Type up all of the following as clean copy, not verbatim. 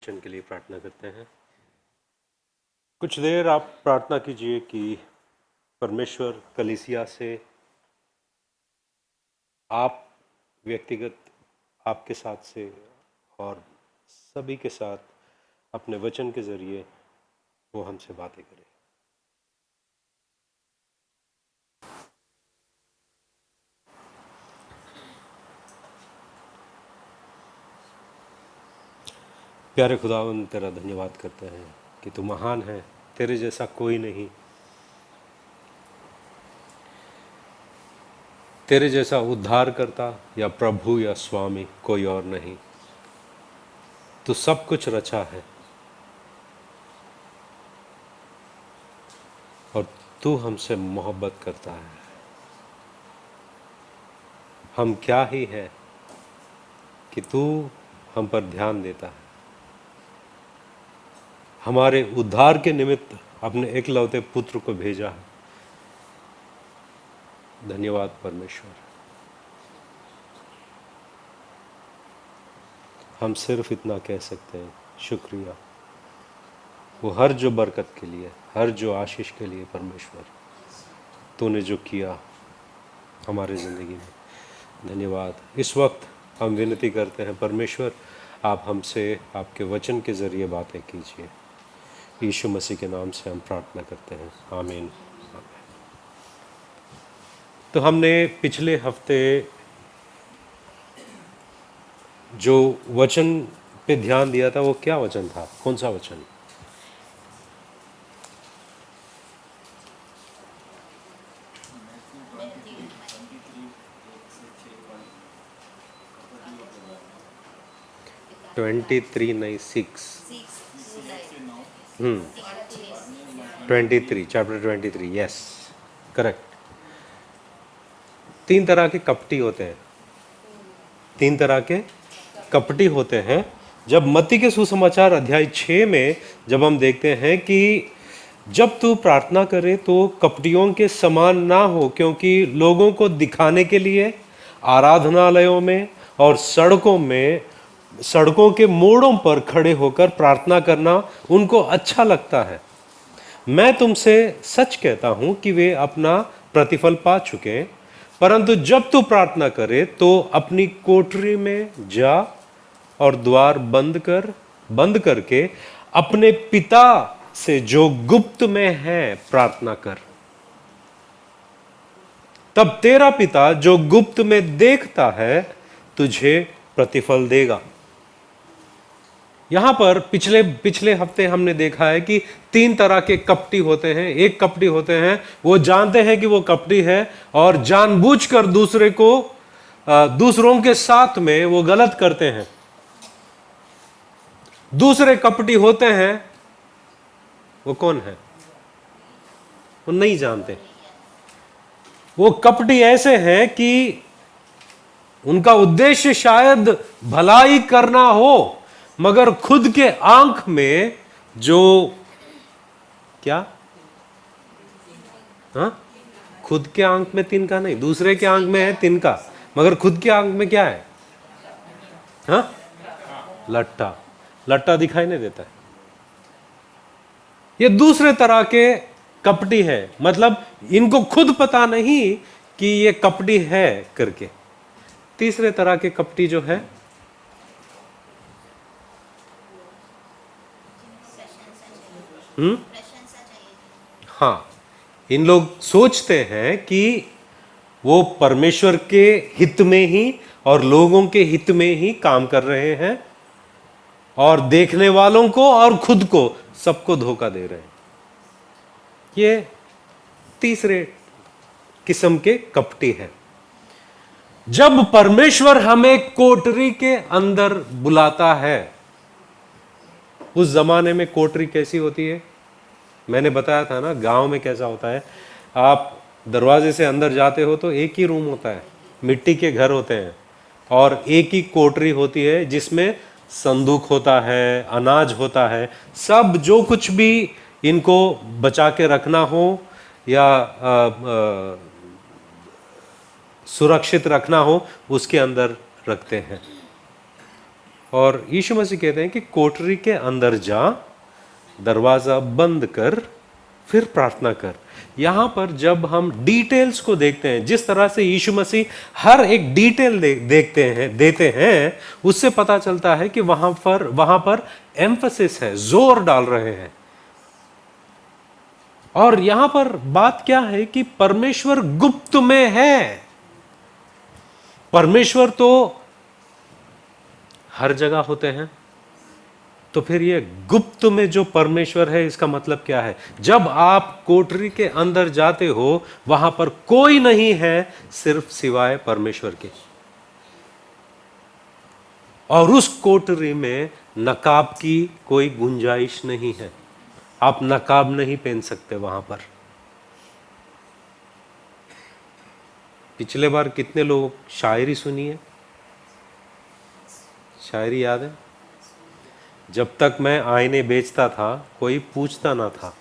वचन के लिए प्रार्थना करते हैं। कुछ देर आप प्रार्थना कीजिए कि परमेश्वर कलीसिया से आप व्यक्तिगत आपके साथ से और सभी के साथ अपने वचन के जरिए वो हमसे बातें करें। प्यारे खुदावंद, तेरा धन्यवाद करते हैं कि तू महान है, तेरे जैसा कोई नहीं, तेरे जैसा उद्धार करता या प्रभु या स्वामी कोई और नहीं। तू सब कुछ रचा है और तू हमसे मोहब्बत करता है। हम क्या ही है कि तू हम पर ध्यान देता है। हमारे उद्धार के निमित्त अपने एकलौते पुत्र को भेजा है। धन्यवाद परमेश्वर। हम सिर्फ इतना कह सकते हैं, शुक्रिया। वो हर जो बरकत के लिए, हर जो आशीष के लिए परमेश्वर तूने जो किया हमारे ज़िंदगी में, धन्यवाद। इस वक्त हम विनती करते हैं परमेश्वर, आप हमसे आपके वचन के ज़रिए बातें कीजिए। यीशु मसीह के नाम से हम प्रार्थना करते हैं, आमीन। तो हमने पिछले हफ्ते जो वचन पे ध्यान दिया था वो क्या वचन था? कौन सा वचन? नहीं, 6। 23, चैप्टर 23, यस, करेक्ट। 3 तरह के कपटी होते हैं। 3 तरह के कपटी होते हैं। जब मत्ती के सुसमाचार अध्याय 6 में जब हम देखते हैं कि जब तू प्रार्थना करे तो कपटियों के समान ना हो, क्योंकि लोगों को दिखाने के लिए आराधनालयों में और सड़कों के मोड़ों पर खड़े होकर प्रार्थना करना उनको अच्छा लगता है। मैं तुमसे सच कहता हूं कि वे अपना प्रतिफल पा चुके हैं। परंतु जब तू प्रार्थना करे तो अपनी कोठरी में जा और द्वार बंद करके अपने पिता से जो गुप्त में है प्रार्थना कर। तब तेरा पिता जो गुप्त में देखता है तुझे प्रतिफल देगा। यहां पर पिछले हफ्ते हमने देखा है कि 3 तरह के कपटी होते हैं। एक कपटी होते हैं, वो जानते हैं कि वो कपटी है और जानबूझकर दूसरों के साथ में वो गलत करते हैं। दूसरे कपटी होते हैं, वो कौन है? वो नहीं जानते। वो कपटी ऐसे हैं कि उनका उद्देश्य शायद भलाई करना हो, मगर खुद के आंख में जो क्या, हाँ, खुद के आंख में तिनका नहीं, दूसरे के आंख में है तिनका, मगर खुद के आंख में क्या है? हाँ, लट्टा दिखाई नहीं देता है। ये दूसरे तरह के कपटी है, मतलब इनको खुद पता नहीं कि ये कपटी है करके। तीसरे तरह के कपटी जो है, हाँ, इन लोग सोचते हैं कि वो परमेश्वर के हित में ही और लोगों के हित में ही काम कर रहे हैं और देखने वालों को और खुद को सबको धोखा दे रहे हैं। ये तीसरे किस्म के कपटी हैं। जब परमेश्वर हमें कोठरी के अंदर बुलाता है, उस जमाने में कोठरी कैसी होती है मैंने बताया था ना, गांव में कैसा होता है। आप दरवाजे से अंदर जाते हो तो एक ही रूम होता है, मिट्टी के घर होते हैं और एक ही कोठरी होती है जिसमें संदूक होता है, अनाज होता है, सब जो कुछ भी इनको बचा के रखना हो या सुरक्षित रखना हो उसके अंदर रखते हैं। और यीशु मसीह कहते हैं कि कोठरी के अंदर जा, दरवाजा बंद कर, फिर प्रार्थना कर। यहां पर जब हम डिटेल्स को देखते हैं, जिस तरह से यीशु मसीह हर एक डिटेल देते हैं, उससे पता चलता है कि वहां पर एम्फसिस है, जोर डाल रहे हैं। और यहां पर बात क्या है कि परमेश्वर गुप्त में है। परमेश्वर तो हर जगह होते हैं, तो फिर ये गुप्त में जो परमेश्वर है, इसका मतलब क्या है? जब आप कोठरी के अंदर जाते हो, वहां पर कोई नहीं है सिर्फ सिवाय परमेश्वर के। और उस कोठरी में नकाब की कोई गुंजाइश नहीं है। आप नकाब नहीं पहन सकते वहां पर। पिछले बार कितने लोग शायरी सुनी है? शायरी याद है? जब तक मैं आईने बेचता था, कोई पूछता ना था।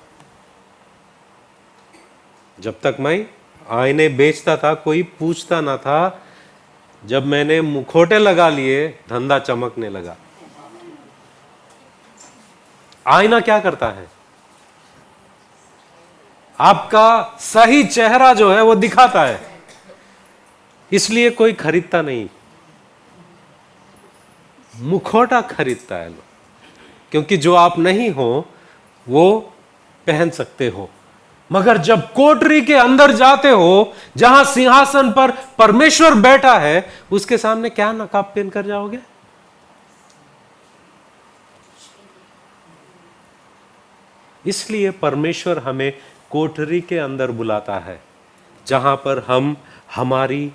जब तक मैं आईने बेचता था, कोई पूछता ना था। जब मैंने मुखौटे लगा लिए, धंधा चमकने लगा। आईना क्या करता है? आपका सही चेहरा जो है वो दिखाता है, इसलिए कोई खरीदता नहीं। मुखौटा खरीदता है लोग, क्योंकि जो आप नहीं हो वो पहन सकते हो। मगर जब कोठरी के अंदर जाते हो, जहां सिंहासन पर परमेश्वर बैठा है, उसके सामने क्या नकाब पहन कर जाओगे? इसलिए परमेश्वर हमें कोठरी के अंदर बुलाता है, जहां पर हम हमारी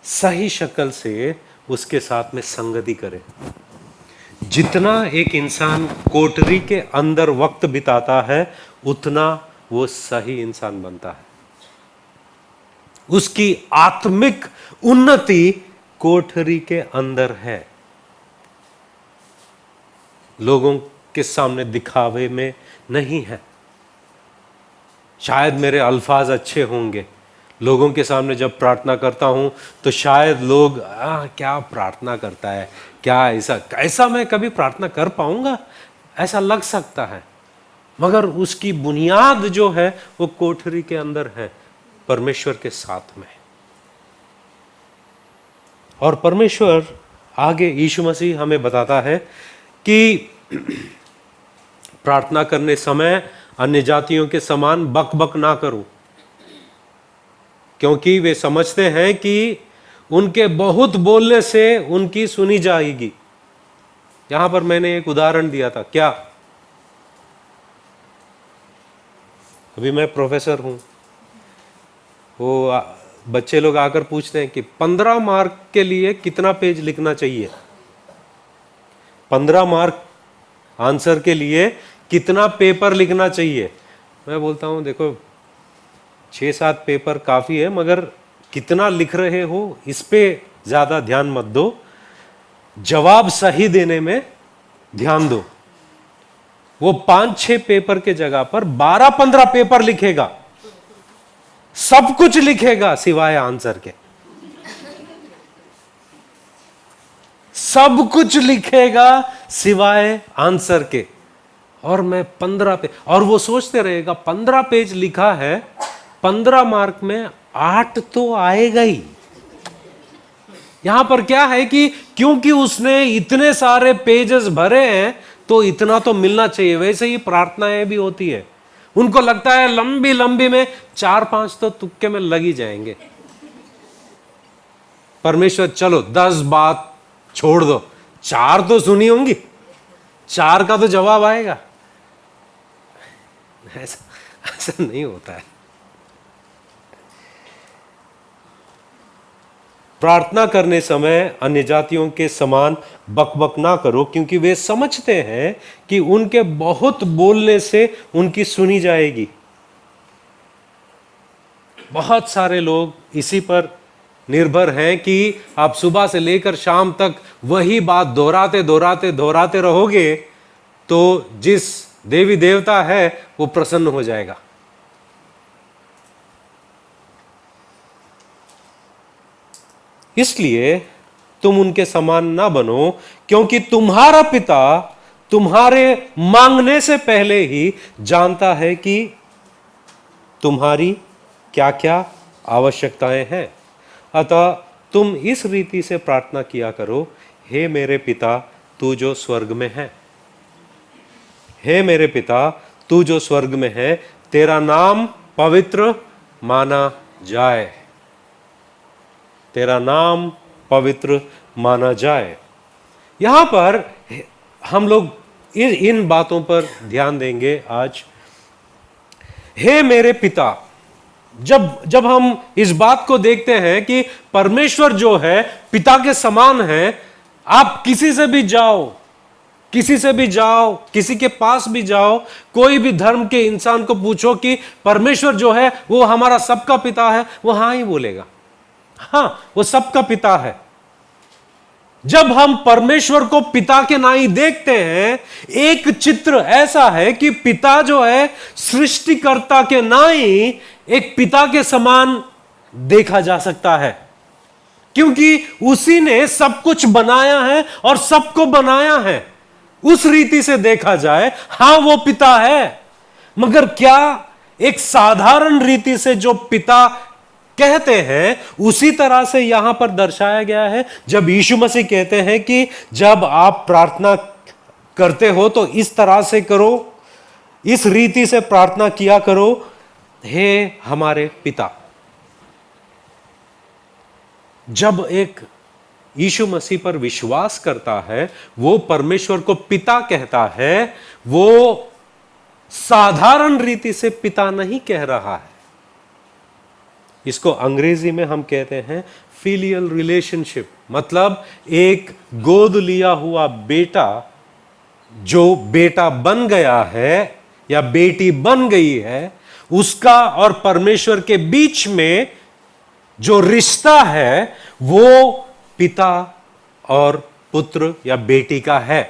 सही शक्ल से उसके साथ में संगति करें। जितना एक इंसान कोठरी के अंदर वक्त बिताता है, उतना वो सही इंसान बनता है। उसकी आत्मिक उन्नति कोठरी के अंदर है, लोगों के सामने दिखावे में नहीं है। शायद मेरे अल्फाज अच्छे होंगे, लोगों के सामने जब प्रार्थना करता हूं तो शायद लोग क्या प्रार्थना करता है, क्या ऐसा मैं कभी प्रार्थना कर पाऊंगा, ऐसा लग सकता है। मगर उसकी बुनियाद जो है वो कोठरी के अंदर है, परमेश्वर के साथ में। और परमेश्वर आगे यीशु मसीह हमें बताता है कि प्रार्थना करने समय अन्य जातियों के समान बक बक ना करो, क्योंकि वे समझते हैं कि उनके बहुत बोलने से उनकी सुनी जाएगी। यहां पर मैंने एक उदाहरण दिया था। क्या? अभी मैं प्रोफेसर हूं, वो बच्चे लोग आकर पूछते हैं कि 15 मार्क के लिए कितना पेज लिखना चाहिए, 15 मार्क आंसर के लिए कितना पेपर लिखना चाहिए। मैं बोलता हूं देखो 6-7 पेपर काफी है, मगर कितना लिख रहे हो इस पे ज्यादा ध्यान मत दो, जवाब सही देने में ध्यान दो। वो 5-6 पेपर के जगह पर 12-15 पेपर लिखेगा, सब कुछ लिखेगा सिवाय आंसर के, सब कुछ लिखेगा सिवाय आंसर के। और मैं 15 पेज, और वो सोचते रहेगा 15 पेज लिखा है, 15 मार्क में 8 तो आएगा ही। यहां पर क्या है कि क्योंकि उसने इतने सारे पेजेस भरे हैं तो इतना तो मिलना चाहिए। वैसे ही प्रार्थनाएं भी होती है, उनको लगता है लंबी लंबी में 4-5 तो तुक्के में लग ही जाएंगे। परमेश्वर चलो 10 बात छोड़ दो, 4 तो सुनी होंगी, 4 का तो जवाब आएगा। ऐसा नहीं होता है। प्रार्थना करने समय अन्य जातियों के समान बकबक ना करो, क्योंकि वे समझते हैं कि उनके बहुत बोलने से उनकी सुनी जाएगी। बहुत सारे लोग इसी पर निर्भर हैं कि आप सुबह से लेकर शाम तक वही बात दोहराते रहोगे तो जिस देवी देवता है वो प्रसन्न हो जाएगा। इसलिए तुम उनके समान ना बनो, क्योंकि तुम्हारा पिता तुम्हारे मांगने से पहले ही जानता है कि तुम्हारी क्या क्या आवश्यकताएं हैं। अतः तुम इस रीति से प्रार्थना किया करो, हे मेरे पिता तू जो स्वर्ग में है, हे मेरे पिता तू जो स्वर्ग में है, तेरा नाम पवित्र माना जाए, तेरा नाम पवित्र माना जाए। यहां पर हम लोग इन बातों पर ध्यान देंगे आज। हे मेरे पिता, जब हम इस बात को देखते हैं कि परमेश्वर जो है पिता के समान है, आप किसी से भी जाओ, किसी से भी जाओ, किसी के पास भी जाओ, कोई भी धर्म के इंसान को पूछो कि परमेश्वर जो है वो हमारा सबका पिता है, वो हां ही बोलेगा, हां वो सबका पिता है। जब हम परमेश्वर को पिता के नाई देखते हैं, एक चित्र ऐसा है कि पिता जो है सृष्टिकर्ता के नाई एक पिता के समान देखा जा सकता है, क्योंकि उसी ने सब कुछ बनाया है और सबको बनाया है। उस रीति से देखा जाए, हां वो पिता है, मगर क्या एक साधारण रीति से जो पिता कहते हैं उसी तरह से यहां पर दर्शाया गया है। जब यीशु मसीह कहते हैं कि जब आप प्रार्थना करते हो तो इस तरह से करो, इस रीति से प्रार्थना किया करो, हे हमारे पिता। जब एक यीशु मसीह पर विश्वास करता है, वो परमेश्वर को पिता कहता है, वो साधारण रीति से पिता नहीं कह रहा है। इसको अंग्रेजी में हम कहते हैं फिलियल रिलेशनशिप, मतलब एक गोद लिया हुआ बेटा जो बेटा बन गया है या बेटी बन गई है, उसका और परमेश्वर के बीच में जो रिश्ता है वो पिता और पुत्र या बेटी का है।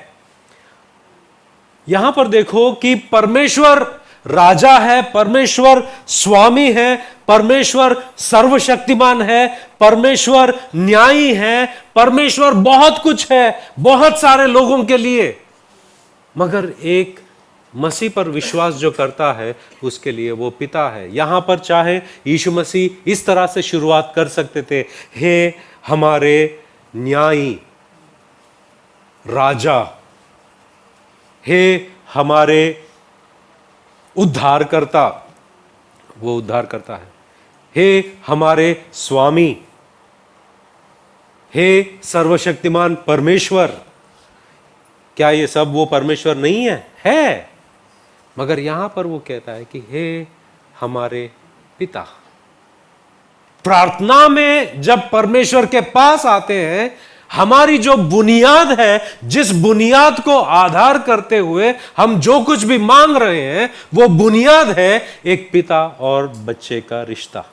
यहां पर देखो कि परमेश्वर राजा है, परमेश्वर स्वामी है, परमेश्वर सर्वशक्तिमान है, परमेश्वर न्यायी है, परमेश्वर बहुत कुछ है बहुत सारे लोगों के लिए, मगर एक मसीह पर विश्वास जो करता है उसके लिए वो पिता है। यहां पर चाहे यीशु मसीह इस तरह से शुरुआत कर सकते थे, हे हमारे न्यायी राजा, हे हमारे उद्धारकर्ता, वो उद्धार करता है, हे हमारे स्वामी, हे सर्वशक्तिमान परमेश्वर। क्या ये सब वो परमेश्वर नहीं है? है, मगर यहां पर वो कहता है कि हे हमारे पिता। प्रार्थना में जब परमेश्वर के पास आते हैं, हमारी जो बुनियाद है, जिस बुनियाद को आधार करते हुए हम जो कुछ भी मांग रहे हैं, वो बुनियाद है एक पिता और बच्चे का रिश्ता।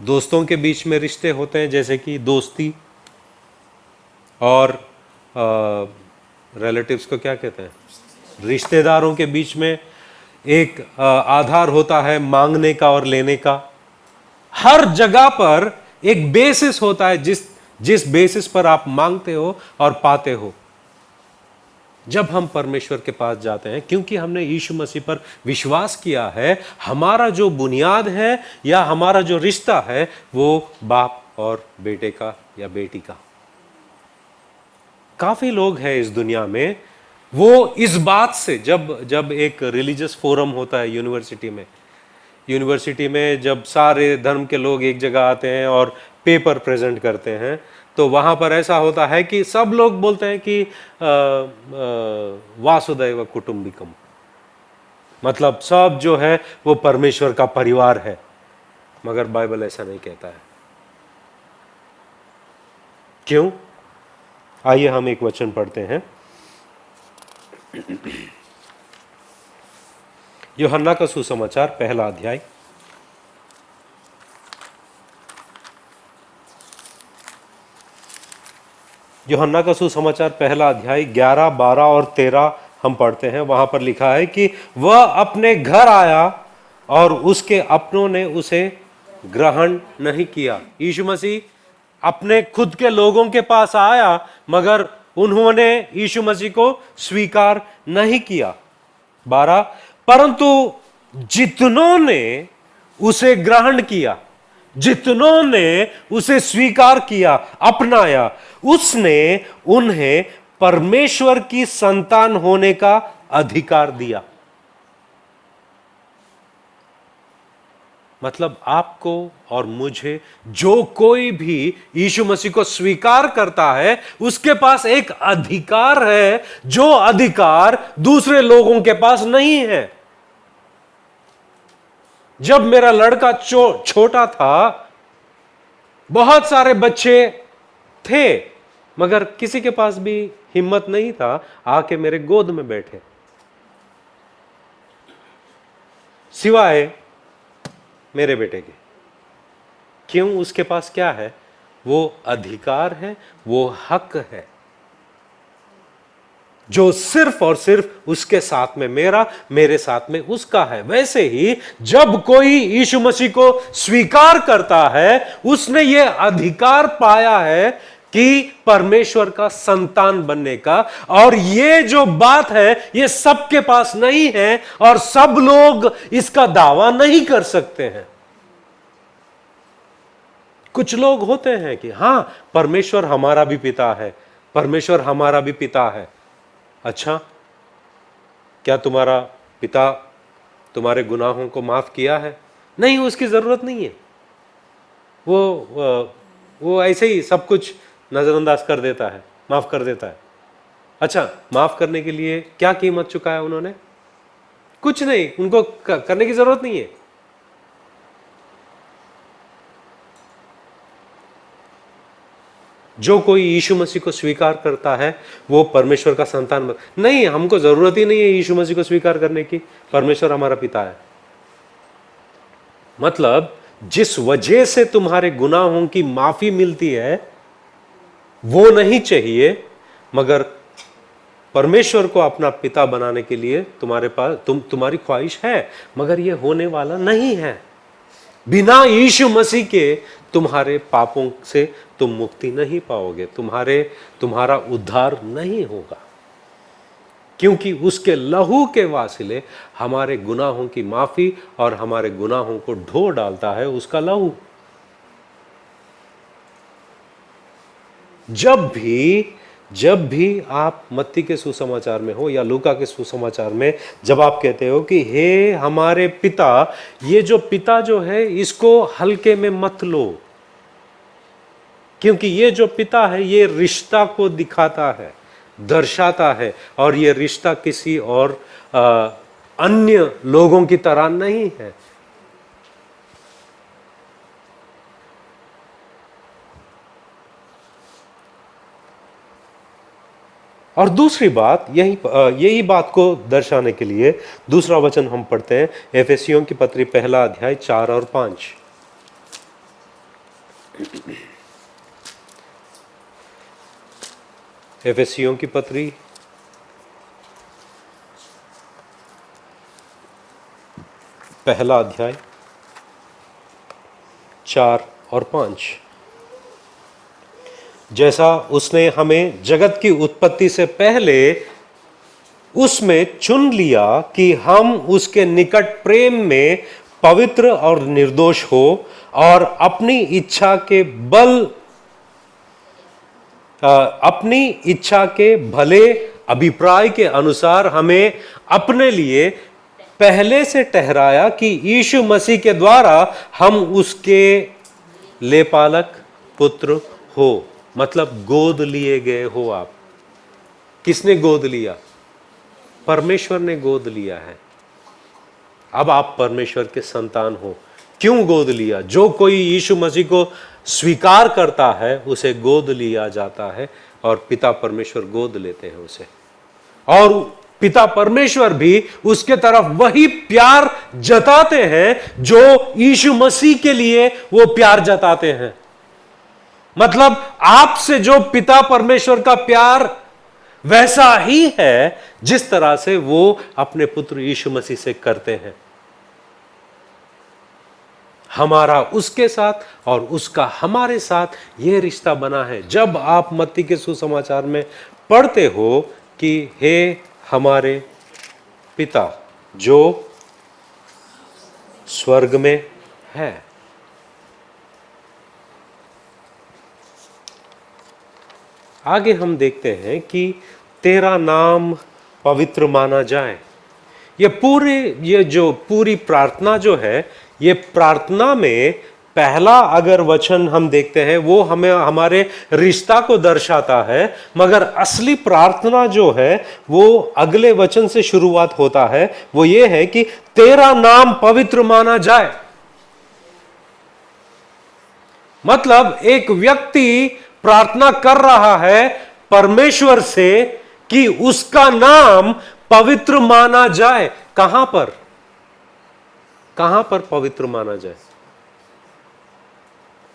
दोस्तों के बीच में रिश्ते होते हैं, जैसे कि दोस्ती, और रिलेटिव्स को क्या कहते हैं, रिश्तेदारों के बीच में एक आधार होता है मांगने का और लेने का। हर जगह पर एक बेसिस होता है जिस बेसिस पर आप मांगते हो और पाते हो। जब हम परमेश्वर के पास जाते हैं, क्योंकि हमने यीशु मसीह पर विश्वास किया है, हमारा जो बुनियाद है या हमारा जो रिश्ता है वो बाप और बेटे का या बेटी का। काफी लोग हैं इस दुनिया में, वो इस बात से जब एक रिलीजियस फोरम होता है यूनिवर्सिटी में जब सारे धर्म के लोग एक जगह आते हैं और पेपर प्रेजेंट करते हैं, तो वहां पर ऐसा होता है कि सब लोग बोलते हैं कि वासुदैव कुटुंबिकम, मतलब सब जो है वो परमेश्वर का परिवार है। मगर बाइबल ऐसा नहीं कहता है। क्यों? आइए हम एक वचन पढ़ते हैं। यूहन्ना का सुसमाचार पहला अध्याय, यूहन्ना का सुसमाचार पहला अध्याय 11, 12 और 13 हम पढ़ते हैं। वहां पर लिखा है कि वह अपने घर आया और उसके अपनों ने उसे ग्रहण नहीं किया। यीशु मसीह अपने खुद के लोगों के पास आया, मगर उन्होंने यीशु मसीह को स्वीकार नहीं किया। 12, परंतु जितनों ने उसे ग्रहण किया, जितनों ने उसे स्वीकार किया, अपनाया, उसने उन्हें परमेश्वर की संतान होने का अधिकार दिया। मतलब आपको और मुझे, जो कोई भी यीशु मसीह को स्वीकार करता है, उसके पास एक अधिकार है, जो अधिकार दूसरे लोगों के पास नहीं है। जब मेरा लड़का छोटा था, बहुत सारे बच्चे थे, मगर किसी के पास भी हिम्मत नहीं था आके मेरे गोद में बैठे, सिवाय मेरे बेटे के। क्यों? उसके पास क्या है? वो अधिकार है, वो हक है, जो सिर्फ और सिर्फ उसके साथ में मेरा, मेरे साथ में उसका है। वैसे ही जब कोई यीशु मसीह को स्वीकार करता है, उसने ये अधिकार पाया है कि परमेश्वर का संतान बनने का। और ये जो बात है, ये सबके पास नहीं है और सब लोग इसका दावा नहीं कर सकते हैं। कुछ लोग होते हैं कि हां, परमेश्वर हमारा भी पिता है, परमेश्वर हमारा भी पिता है। अच्छा, क्या तुम्हारा पिता तुम्हारे गुनाहों को माफ किया है? नहीं, उसकी जरूरत नहीं है। वो ऐसे ही सब कुछ नजरअंदाज कर देता है, माफ कर देता है। अच्छा, माफ करने के लिए क्या कीमत चुकाया उन्होंने? कुछ नहीं, उनको करने की जरूरत नहीं है। जो कोई यीशु मसीह को स्वीकार करता है, वो परमेश्वर का संतान नहीं। हमको जरूरत ही नहीं है यीशु मसीह को स्वीकार करने की, परमेश्वर हमारा पिता है। मतलब जिस वजह से तुम्हारे गुनाहों की माफी मिलती है, वो नहीं चाहिए, मगर परमेश्वर को अपना पिता बनाने के लिए तुम्हारे पास तुम्हारी ख्वाहिश है, मगर ये होने वाला नहीं है। बिना यीशु मसीह के तुम्हारे पापों से तुम मुक्ति नहीं पाओगे, तुम्हारा उद्धार नहीं होगा, क्योंकि उसके लहू के वासिले हमारे गुनाहों की माफी और हमारे गुनाहों को ढो डालता है उसका लहू। जब भी आप मत्ती के सुसमाचार में हो या लूका के सुसमाचार में जब आप कहते हो कि हे हमारे पिता, ये जो पिता जो है, इसको हल्के में मत लो, क्योंकि ये जो पिता है, ये रिश्ता को दिखाता है, दर्शाता है, और ये रिश्ता किसी और अन्य लोगों की तरह नहीं है। और दूसरी बात, यही बात को दर्शाने के लिए दूसरा वचन हम पढ़ते हैं, एफेसियों की पत्री 1 अध्याय 4 और 5। एफेसियों की पत्री 1 अध्याय 4 और 5। जैसा उसने हमें जगत की उत्पत्ति से पहले उसमें चुन लिया कि हम उसके निकट प्रेम में पवित्र और निर्दोष हो, और अपनी इच्छा के भले अभिप्राय के अनुसार हमें अपने लिए पहले से ठहराया कि यीशु मसीह के द्वारा हम उसके लेपालक पुत्र हो। मतलब गोद लिए गए हो आप। किसने गोद लिया? परमेश्वर ने गोद लिया है। अब आप परमेश्वर के संतान हो। क्यों गोद लिया? जो कोई यीशु मसीह को स्वीकार करता है, उसे गोद लिया जाता है, और पिता परमेश्वर गोद लेते हैं उसे, और पिता परमेश्वर भी उसके तरफ वही प्यार जताते हैं जो यीशु मसीह के लिए वो प्यार जताते हैं। मतलब आपसे जो पिता परमेश्वर का प्यार वैसा ही है जिस तरह से वो अपने पुत्र यीशु मसीह से करते हैं। हमारा उसके साथ और उसका हमारे साथ यह रिश्ता बना है। जब आप मत्ती के सुसमाचार में पढ़ते हो कि हे हमारे पिता जो स्वर्ग में है, आगे हम देखते हैं कि तेरा नाम पवित्र माना जाए। ये जो पूरी प्रार्थना जो है, ये प्रार्थना में पहला अगर वचन हम देखते हैं वो हमें हमारे रिश्ता को दर्शाता है, मगर असली प्रार्थना जो है वो अगले वचन से शुरुआत होता है। वो ये है कि तेरा नाम पवित्र माना जाए। मतलब एक व्यक्ति प्रार्थना कर रहा है परमेश्वर से कि उसका नाम पवित्र माना जाए। कहां पर? कहां पर पवित्र माना जाए?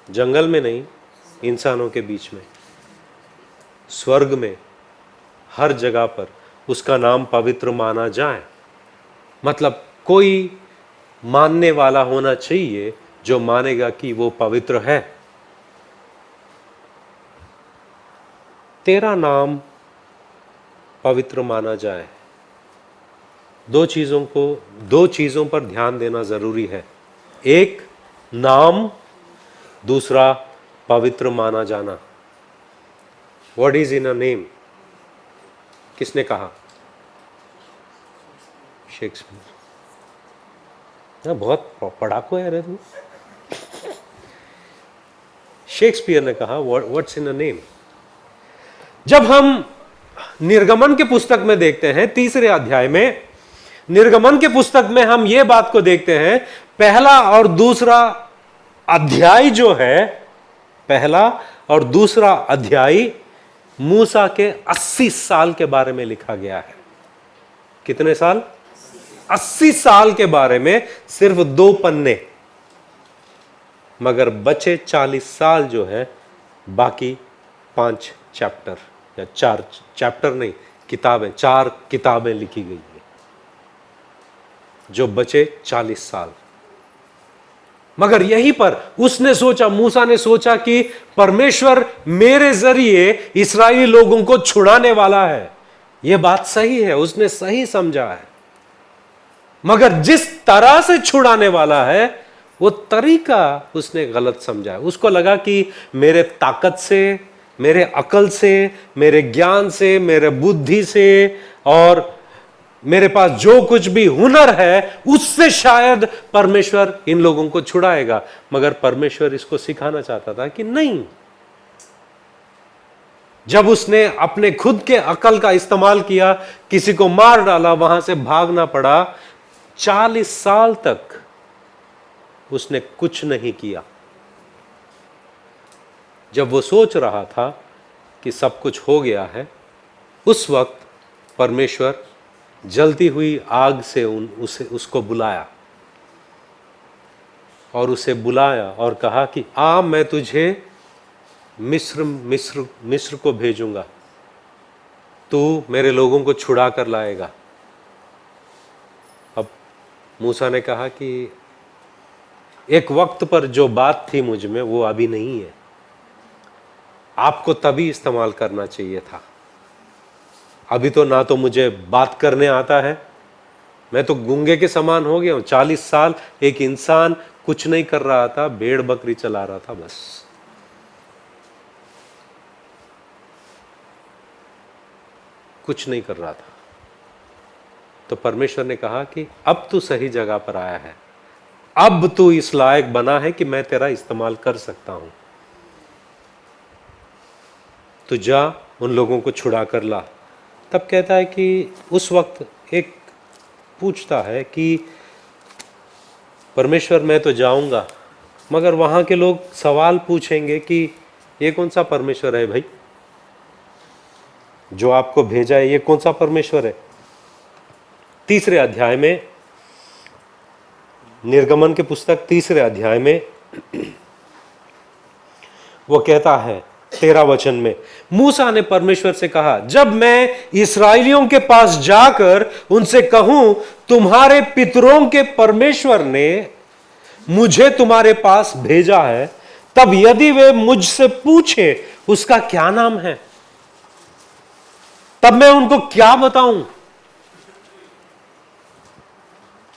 जंगल में नहीं, इंसानों के बीच में, स्वर्ग में, हर जगह पर उसका नाम पवित्र माना जाए। मतलब कोई मानने वाला होना चाहिए जो मानेगा कि वो पवित्र है। तेरा नाम पवित्र माना जाए। दो चीजों पर ध्यान देना जरूरी है। एक नाम, दूसरा पवित्र माना जाना। What is in a name? किसने कहा? शेक्सपियर। बहुत पढ़ाकू है रे तू। शेक्सपियर ने कहा व्हाट्स इन अ नेम। जब हम निर्गमन के पुस्तक में देखते हैं, तीसरे अध्याय में, निर्गमन के पुस्तक में हम ये बात को देखते हैं, पहला और दूसरा अध्याय जो है, पहला और दूसरा अध्याय मूसा के 80 साल के बारे में लिखा गया है। कितने साल? 80 साल के बारे में सिर्फ 2 पन्ने, मगर बचे 40 साल जो है, बाकी 5 चैप्टर या 4 चैप्टर नहीं, किताबें, 4 किताबें लिखी गई है। जो बचे 40 साल। मगर यहीं पर उसने सोचा, मूसा ने सोचा कि परमेश्वर मेरे जरिए इस्राएली लोगों को छुड़ाने वाला है। यह बात सही है, उसने सही समझा है, मगर जिस तरह से छुड़ाने वाला है वो तरीका उसने गलत समझा है। उसको लगा कि मेरे ताकत से, मेरे अकल से, मेरे ज्ञान से, मेरे बुद्धि से और मेरे पास जो कुछ भी हुनर है उससे शायद परमेश्वर इन लोगों को छुड़ाएगा। मगर परमेश्वर इसको सिखाना चाहता था कि नहीं। जब उसने अपने खुद के अकल का इस्तेमाल किया, किसी को मार डाला, वहां से भागना पड़ा, 40 साल तक उसने कुछ नहीं किया। जब वो सोच रहा था कि सब कुछ हो गया है, उस वक्त परमेश्वर जलती हुई आग से उसको बुलाया और उसे बुलाया और कहा कि आ, मैं तुझे मिस्र को भेजूंगा, तू मेरे लोगों को छुड़ा कर लाएगा। अब मूसा ने कहा कि एक वक्त पर जो बात थी मुझ में वो अभी नहीं है, आपको तभी इस्तेमाल करना चाहिए था। अभी तो ना तो मुझे बात करने आता है, मैं तो गूंगे के समान हो गया हूं। 40 साल एक इंसान कुछ नहीं कर रहा था, भेड़ बकरी चला रहा था, बस। कुछ नहीं कर रहा था। तो परमेश्वर ने कहा कि अब तू सही जगह पर आया है, अब तू इस लायक बना है कि मैं तेरा इस्तेमाल कर सकता हूं। तू जा, उन लोगों को छुड़ा कर ला। तब कहता है कि उस वक्त एक पूछता है कि परमेश्वर मैं तो जाऊंगा, मगर वहां के लोग सवाल पूछेंगे कि ये कौन सा परमेश्वर है भाई जो आपको भेजा है, ये कौन सा परमेश्वर है। तीसरे अध्याय में, निर्गमन के पुस्तक तीसरे अध्याय में वो कहता है 13 वचन में, मूसा ने परमेश्वर से कहा, जब मैं इस्राएलियों के पास जाकर उनसे कहूं तुम्हारे पितरों के परमेश्वर ने मुझे तुम्हारे पास भेजा है, तब यदि वे मुझसे पूछे उसका क्या नाम है, तब मैं उनको क्या बताऊं?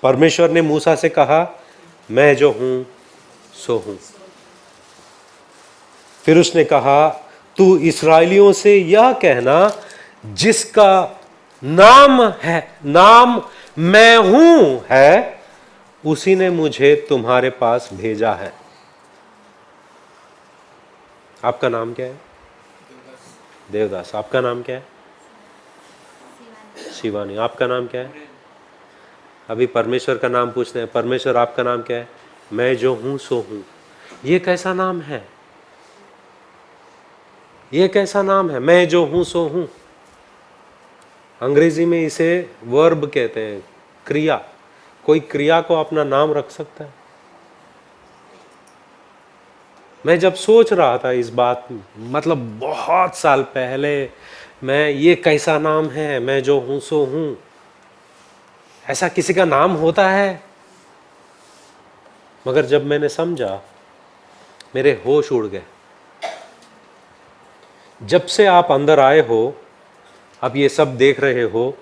परमेश्वर ने मूसा से कहा, मैं जो हूं सो हूं। फिर उसने कहा, तू इस्राएलियों से यह कहना, जिसका नाम मैं हूं है, उसी ने मुझे तुम्हारे पास भेजा है। आपका नाम क्या है? देवदास। आपका नाम क्या है? शिवानी। आपका नाम क्या है? अभी परमेश्वर का नाम पूछते हैं। परमेश्वर आपका नाम क्या है? मैं जो हूं सो हूं। ये कैसा नाम है? ये कैसा नाम है, मैं जो हूं सो हूं? अंग्रेजी में इसे वर्ब कहते हैं, क्रिया। कोई क्रिया को अपना नाम रख सकता है? मैं जब सोच रहा था इस बात, मतलब बहुत साल पहले, मैं ये कैसा नाम है, मैं जो हूं सो हूं, ऐसा किसी का नाम होता है? मगर जब मैंने समझा, मेरे होश उड़ गए। जब से आप अंदर आए हो, आप ये सब देख रहे हो,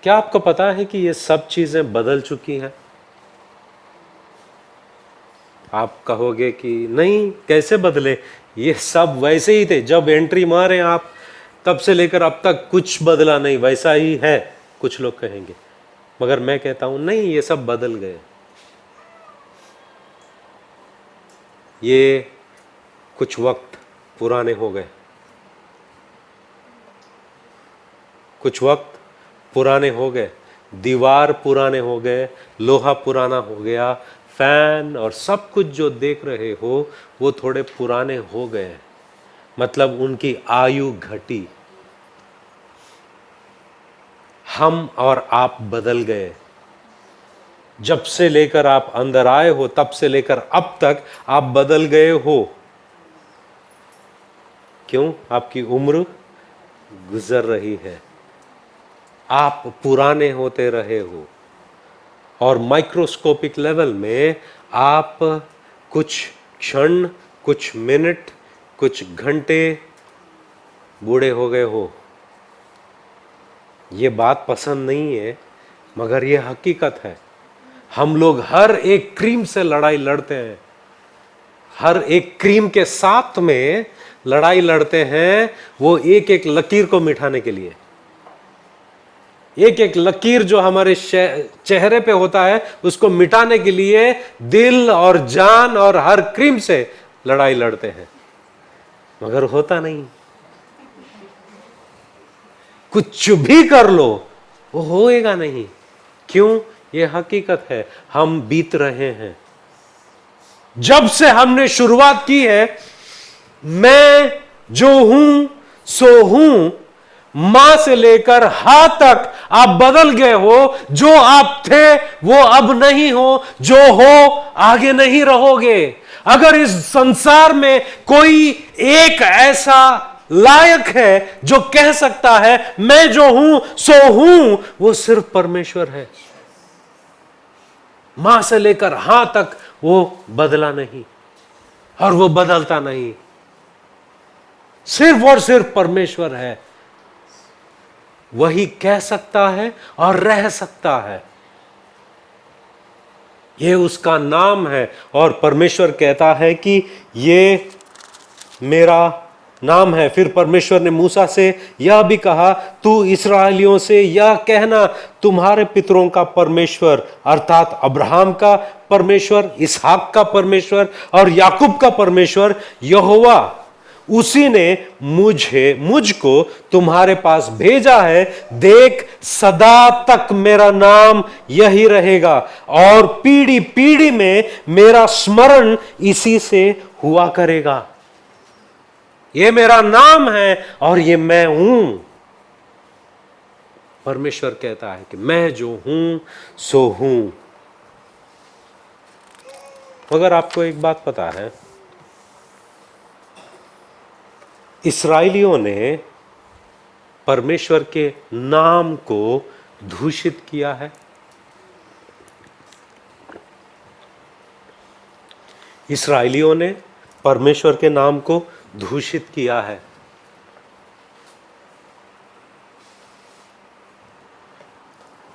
क्या आपको पता है कि ये सब चीजें बदल चुकी हैं? आप कहोगे कि नहीं, कैसे बदले, ये सब वैसे ही थे जब एंट्री मारे आप, तब से लेकर अब तक कुछ बदला नहीं, वैसा ही है, कुछ लोग कहेंगे। मगर मैं कहता हूं नहीं, ये सब बदल गए। ये कुछ वक्त पुराने हो गए, कुछ वक्त पुराने हो गए, दीवार पुराने हो गए, लोहा पुराना हो गया, फैन और सब कुछ जो देख रहे हो वो थोड़े पुराने हो गए, मतलब उनकी आयु घटी। हम और आप बदल गए। जब से लेकर आप अंदर आए हो, तब से लेकर अब तक आप बदल गए हो। क्यों? आपकी उम्र गुजर रही है, आप पुराने होते रहे हो, और माइक्रोस्कोपिक लेवल में आप कुछ क्षण, कुछ मिनट, कुछ घंटे बूढ़े हो गए हो। ये बात पसंद नहीं है, मगर ये हकीकत है। हम लोग हर एक क्रीम से लड़ाई लड़ते हैं, हर एक क्रीम के साथ में लड़ाई लड़ते हैं, वो एक एक लकीर को मिटाने के लिए। एक एक लकीर जो हमारे चेहरे पे होता है, उसको मिटाने के लिए दिल और जान और हर क्रीम से लड़ाई लड़ते हैं, मगर होता नहीं। कुछ भी कर लो, वो होएगा नहीं। क्यों? ये हकीकत है, हम बीत रहे हैं। जब से हमने शुरुआत की है, मैं जो हूं सो हूं, मां से लेकर हा तक आप बदल गए हो। जो आप थे वो अब नहीं हो, जो हो आगे नहीं रहोगे। अगर इस संसार में कोई एक ऐसा लायक है जो कह सकता है मैं जो हूं सो हूं, वो सिर्फ परमेश्वर है। मां से लेकर हां तक वो बदला नहीं और वो बदलता नहीं। सिर्फ और सिर्फ परमेश्वर है, वही कह सकता है और रह सकता है। ये उसका नाम है, और परमेश्वर कहता है कि ये मेरा नाम है। फिर परमेश्वर ने मूसा से यह भी कहा, तू इस्राएलियों से यह कहना, तुम्हारे पितरों का परमेश्वर अर्थात अब्राहम का परमेश्वर, इसहाक का परमेश्वर और याकूब का परमेश्वर यहोवा, उसी ने मुझको तुम्हारे पास भेजा है। देख, सदा तक मेरा नाम यही रहेगा और पीढ़ी पीढ़ी में मेरा स्मरण इसी से हुआ करेगा। ये मेरा नाम है और ये मैं हूं। परमेश्वर कहता है कि मैं जो हूं सो हूं। मगर आपको एक बात पता है, इस्राएलियों ने परमेश्वर के नाम को दूषित किया है। इस्राएलियों ने परमेश्वर के नाम को दूषित किया है।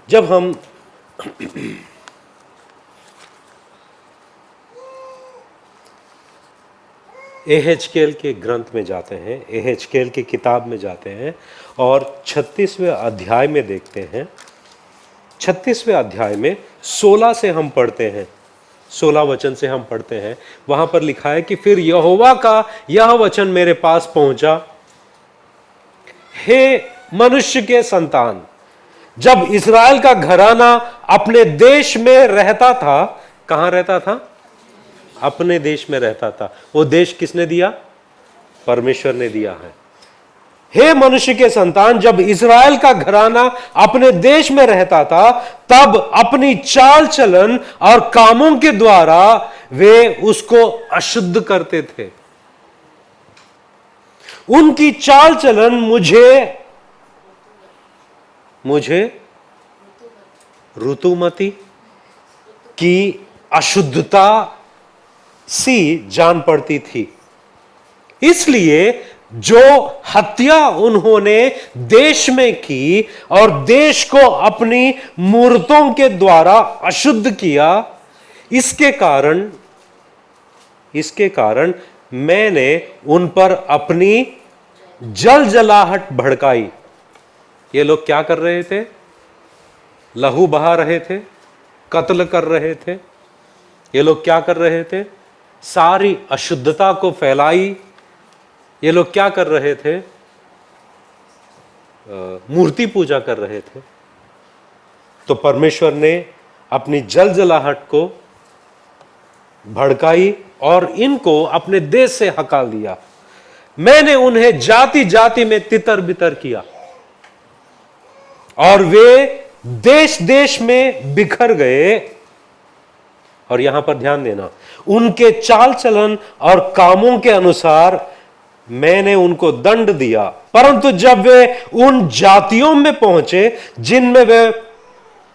जब हम एहेजकेल के ग्रंथ में जाते हैं, एहेजकेल की किताब में जाते हैं और 36वें अध्याय में देखते हैं, 36वें अध्याय में 16 से हम पढ़ते हैं, 16 वचन से हम पढ़ते हैं। वहां पर लिखा है कि फिर यहोवा का यह वचन मेरे पास पहुंचा, हे मनुष्य के संतान, जब इस्राएल का घराना अपने देश में रहता था, कहां रहता था? अपने देश में रहता था। वो देश किसने दिया? परमेश्वर ने दिया है। हे मनुष्य के संतान, जब इस्राएल का घराना अपने देश में रहता था, तब अपनी चाल चलन और कामों के द्वारा वे उसको अशुद्ध करते थे। उनकी चाल चलन मुझे ऋतुमती की अशुद्धता सी जान पड़ती थी। इसलिए जो हत्या उन्होंने देश में की और देश को अपनी मूर्तों के द्वारा अशुद्ध किया, इसके कारण मैंने उन पर अपनी जलजलाहट भड़काई। ये लोग क्या कर रहे थे? लहू बहा रहे थे, कत्ल कर रहे थे। ये लोग क्या कर रहे थे? सारी अशुद्धता को फैलाई। ये लोग क्या कर रहे थे? मूर्ति पूजा कर रहे थे। तो परमेश्वर ने अपनी जलजलाहट को भड़काई और इनको अपने देश से हकाल दिया। मैंने उन्हें जाति जाति में तितर बितर किया और वे देश देश में बिखर गए। और यहां पर ध्यान देना, उनके चाल चलन और कामों के अनुसार मैंने उनको दंड दिया। परंतु जब वे उन जातियों में पहुंचे जिनमें वे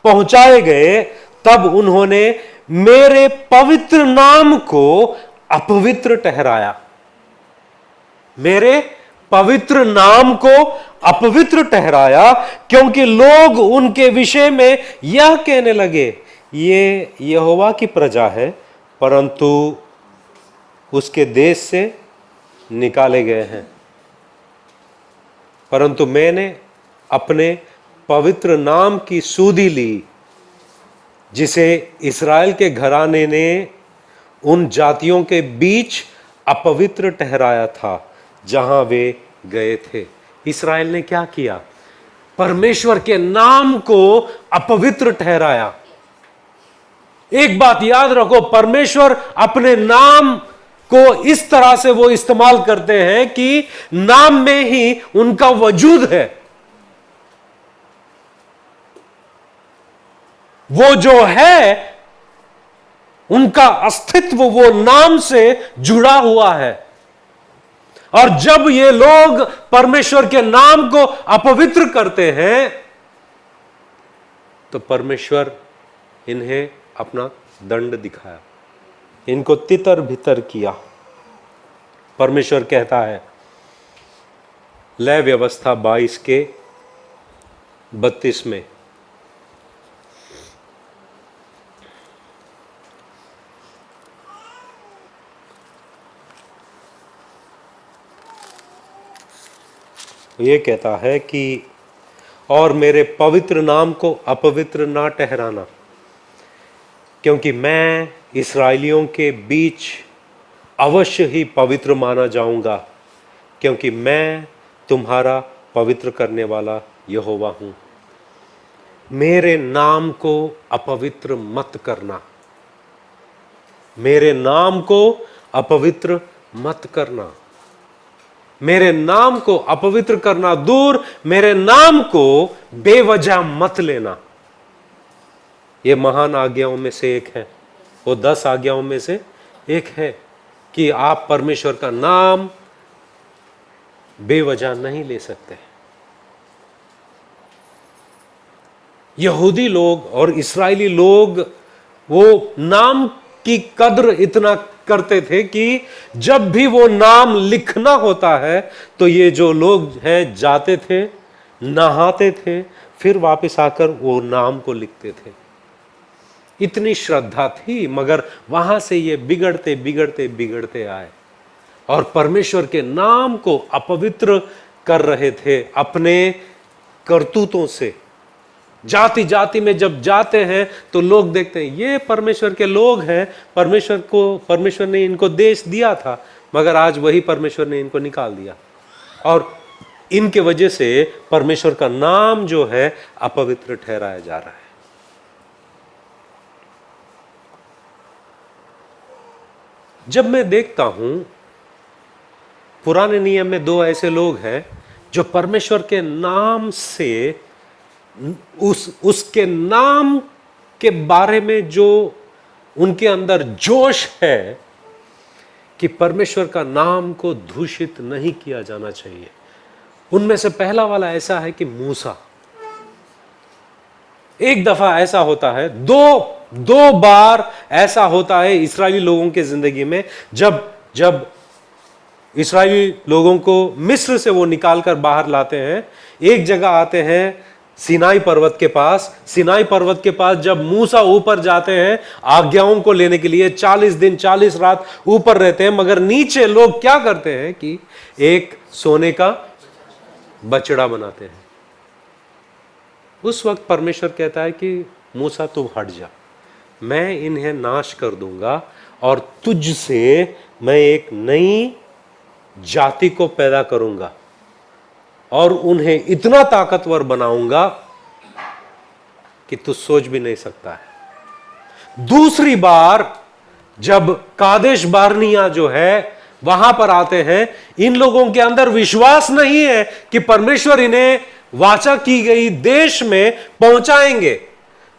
पहुंचाए गए, तब उन्होंने मेरे पवित्र नाम को अपवित्र ठहराया। मेरे पवित्र नाम को अपवित्र ठहराया, क्योंकि लोग उनके विषय में यह कहने लगे, ये यहोवा की प्रजा है, परंतु उसके देश से निकाले गए हैं। परंतु मैंने अपने पवित्र नाम की सुधि ली, जिसे इस्राएल के घराने ने उन जातियों के बीच अपवित्र ठहराया था जहां वे गए थे। इस्राएल ने क्या किया? परमेश्वर के नाम को अपवित्र ठहराया। एक बात याद रखो, परमेश्वर अपने नाम को इस तरह से वो इस्तेमाल करते हैं कि नाम में ही उनका वजूद है। वो जो है, उनका अस्तित्व वो नाम से जुड़ा हुआ है। और जब ये लोग परमेश्वर के नाम को अपवित्र करते हैं, तो परमेश्वर इन्हें अपना दंड दिखाया, इनको तितर बितर किया। परमेश्वर कहता है लय व्यवस्था 22 के 32 में, ये कहता है कि और मेरे पवित्र नाम को अपवित्र ना ठहराना, क्योंकि मैं इस्राएलियों के बीच अवश्य ही पवित्र माना जाऊंगा, क्योंकि मैं तुम्हारा पवित्र करने वाला यहोवा हूं। मेरे नाम को अपवित्र मत करना, मेरे नाम को अपवित्र मत करना। मेरे नाम को अपवित्र करना दूर, मेरे नाम को बेवजह मत लेना। यह महान आज्ञाओं में से एक है, वो 10 आज्ञाओं में से एक है कि आप परमेश्वर का नाम बेवजह नहीं ले सकते। यहूदी लोग और इस्राएली लोग वो नाम की कद्र इतना करते थे कि जब भी वो नाम लिखना होता है तो ये जो लोग हैं जाते थे, नहाते थे, फिर वापस आकर वो नाम को लिखते थे। इतनी श्रद्धा थी, मगर वहां से ये बिगड़ते बिगड़ते बिगड़ते आए और परमेश्वर के नाम को अपवित्र कर रहे थे अपने करतूतों से। जाति जाति में जब जाते हैं तो लोग देखते हैं ये परमेश्वर के लोग हैं, परमेश्वर ने इनको देश दिया था, मगर आज वही परमेश्वर ने इनको निकाल दिया और इनके वजह से परमेश्वर का नाम जो है अपवित्र ठहराया जा रहा है। जब मैं देखता हूं पुराने नियम में दो ऐसे लोग हैं जो परमेश्वर के नाम से उसके नाम के बारे में जो उनके अंदर जोश है कि परमेश्वर का नाम को दूषित नहीं किया जाना चाहिए, उनमें से पहला वाला ऐसा है कि मूसा। एक दफा ऐसा होता है, दो बार ऐसा होता है इस्राएली लोगों के जिंदगी में, जब इस्राएली लोगों को मिस्र से वो निकालकर बाहर लाते हैं। एक जगह आते हैं सिनाई पर्वत के पास। सिनाई पर्वत के पास जब मूसा ऊपर जाते हैं आज्ञाओं को लेने के लिए, 40 दिन 40 रात ऊपर रहते हैं, मगर नीचे लोग क्या करते हैं कि एक सोने का बछड़ा बनाते हैं। उस वक्त परमेश्वर कहता है कि मूसा तू हट जा, मैं इन्हें नाश कर दूंगा और तुझसे मैं एक नई जाति को पैदा करूंगा और उन्हें इतना ताकतवर बनाऊंगा कि तू सोच भी नहीं सकता है। दूसरी बार जब कादेश बारनिया जो है वहां पर आते हैं, इन लोगों के अंदर विश्वास नहीं है कि परमेश्वर इन्हें वाचा की गई देश में पहुंचाएंगे,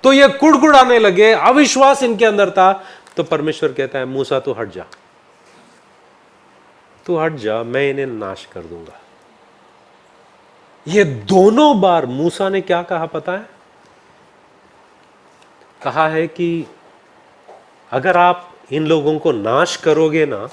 तो ये कुड़कुड़ाने लगे, अविश्वास इनके अंदर था। तो परमेश्वर कहता है मूसा तू हट जा, तू हट जा, मैं इन्हें नाश कर दूंगा। ये दोनों बार मूसा ने क्या कहा पता है? कहा है कि अगर आप इन लोगों को नाश करोगे ना,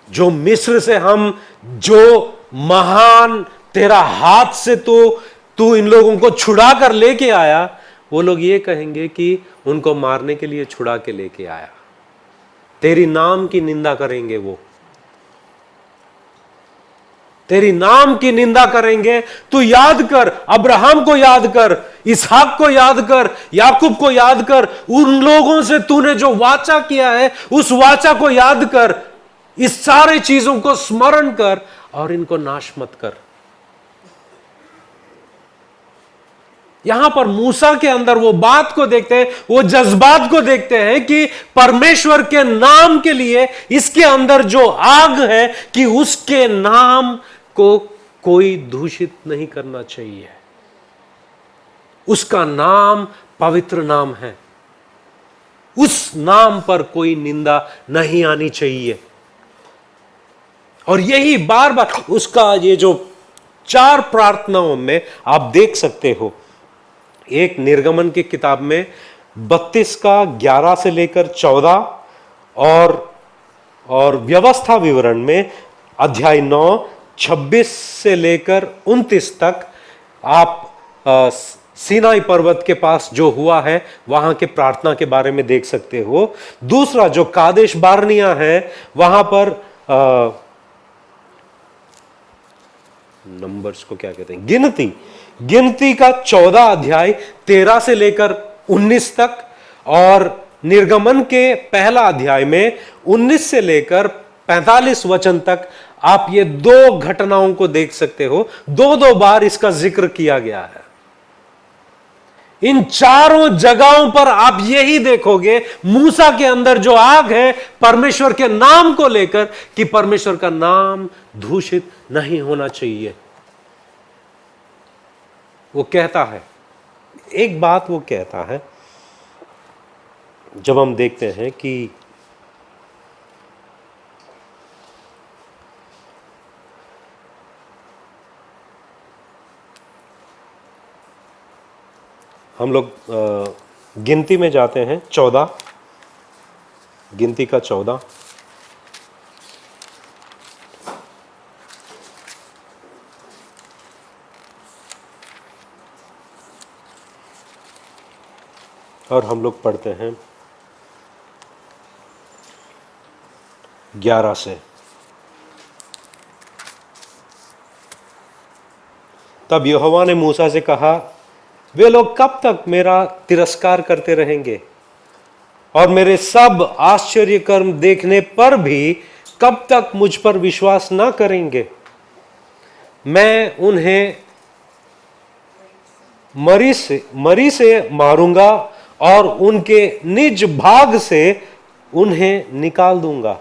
जो मिस्र से हम जो महान तेरा हाथ से तू इन लोगों को छुड़ा कर लेके आया, वो लोग ये कहेंगे कि उनको मारने के लिए छुड़ा के लेके आया। तेरी नाम की निंदा करेंगे, वो तेरी नाम की निंदा करेंगे। तू याद कर, अब्राहम को याद कर, इसहाक को याद कर, याकूब को याद कर, उन लोगों से तूने जो वाचा किया है उस वाचा को याद कर, इस सारे चीजों को स्मरण कर और इनको नाश मत कर। यहां पर मूसा के अंदर वो बात को देखते हैं, वो जज्बात को देखते हैं कि परमेश्वर के नाम के लिए इसके अंदर जो आग है कि उसके नाम को कोई दूषित नहीं करना चाहिए। उसका नाम पवित्र नाम है, उस नाम पर कोई निंदा नहीं आनी चाहिए। और यही बार बार उसका ये जो 4 प्रार्थनाओं में आप देख सकते हो। एक निर्गमन की किताब में 32 का 11 से लेकर 14 और व्यवस्था विवरण में अध्याय 9 26 से लेकर 29 तक आप सीनाई पर्वत के पास जो हुआ है वहां के प्रार्थना के बारे में देख सकते हो। दूसरा जो कादेश बारनिया है वहां पर नंबर्स को क्या कहते हैं, गिनती का 14 अध्याय 13 से लेकर 19 तक, और निर्गमन के पहला अध्याय में 19 से लेकर 45 वचन तक आप ये 2 घटनाओं को देख सकते हो। 2 बार इसका जिक्र किया गया है। इन चारों जगहों पर आप यही देखोगे, मूसा के अंदर जो आग है परमेश्वर के नाम को लेकर कि परमेश्वर का नाम दूषित नहीं होना चाहिए। वो कहता है, एक बात वो कहता है, जब हम देखते हैं कि हम लोग गिनती में जाते हैं 14 गिनती का 14। और हम लोग पढ़ते हैं 11 से। तब यहोवा ने मूसा से कहा, वे लोग कब तक मेरा तिरस्कार करते रहेंगे और मेरे सब आश्चर्य कर्म देखने पर भी कब तक मुझ पर विश्वास ना करेंगे? मैं उन्हें मरी से मारूंगा और उनके निज भाग से उन्हें निकाल दूंगा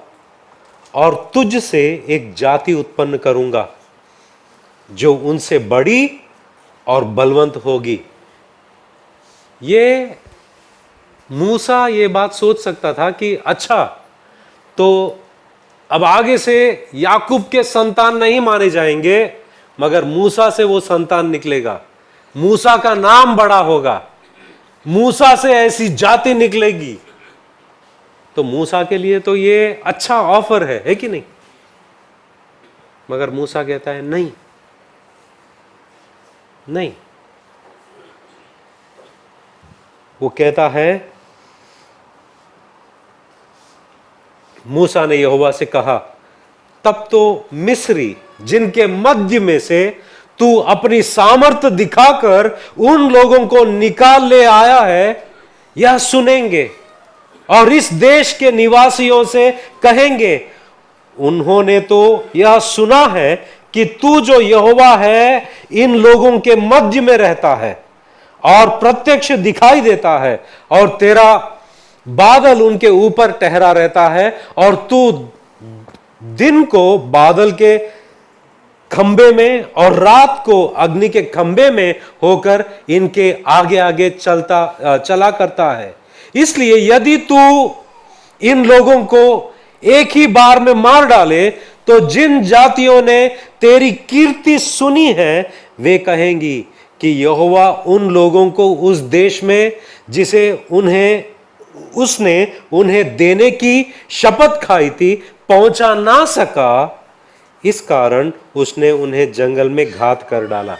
और तुझ से एक जाति उत्पन्न करूंगा जो उनसे बड़ी और बलवंत होगी। ये मूसा ये बात सोच सकता था कि अच्छा, तो अब आगे से याकूब के संतान नहीं माने जाएंगे, मगर मूसा से वो संतान निकलेगा, मूसा का नाम बड़ा होगा, मूसा से ऐसी जाति निकलेगी। तो मूसा के लिए तो ये अच्छा ऑफर है कि नहीं? मगर मूसा कहता है नहीं, नहीं। वो कहता है, मूसा ने यहोवा से कहा, तब तो मिस्री जिनके मध्य में से तू अपनी सामर्थ दिखाकर उन लोगों को निकाल ले आया है, यह सुनेंगे और इस देश के निवासियों से कहेंगे, उन्होंने तो यह सुना है कि तू जो यहोवा है इन लोगों के मध्य में रहता है और प्रत्यक्ष दिखाई देता है, और तेरा बादल उनके ऊपर ठहरा रहता है, और तू दिन को बादल के खंबे में और रात को अग्नि के खंबे में होकर इनके आगे आगे चला करता है। इसलिए यदि तू इन लोगों को एक ही बार में मार डाले, तो जिन जातियों ने तेरी कीर्ति सुनी है वे कहेंगी कि यहोवा उन लोगों को उस देश में जिसे उसने उन्हें देने की शपथ खाई थी पहुंचा ना सका, इस कारण उसने उन्हें जंगल में घात कर डाला।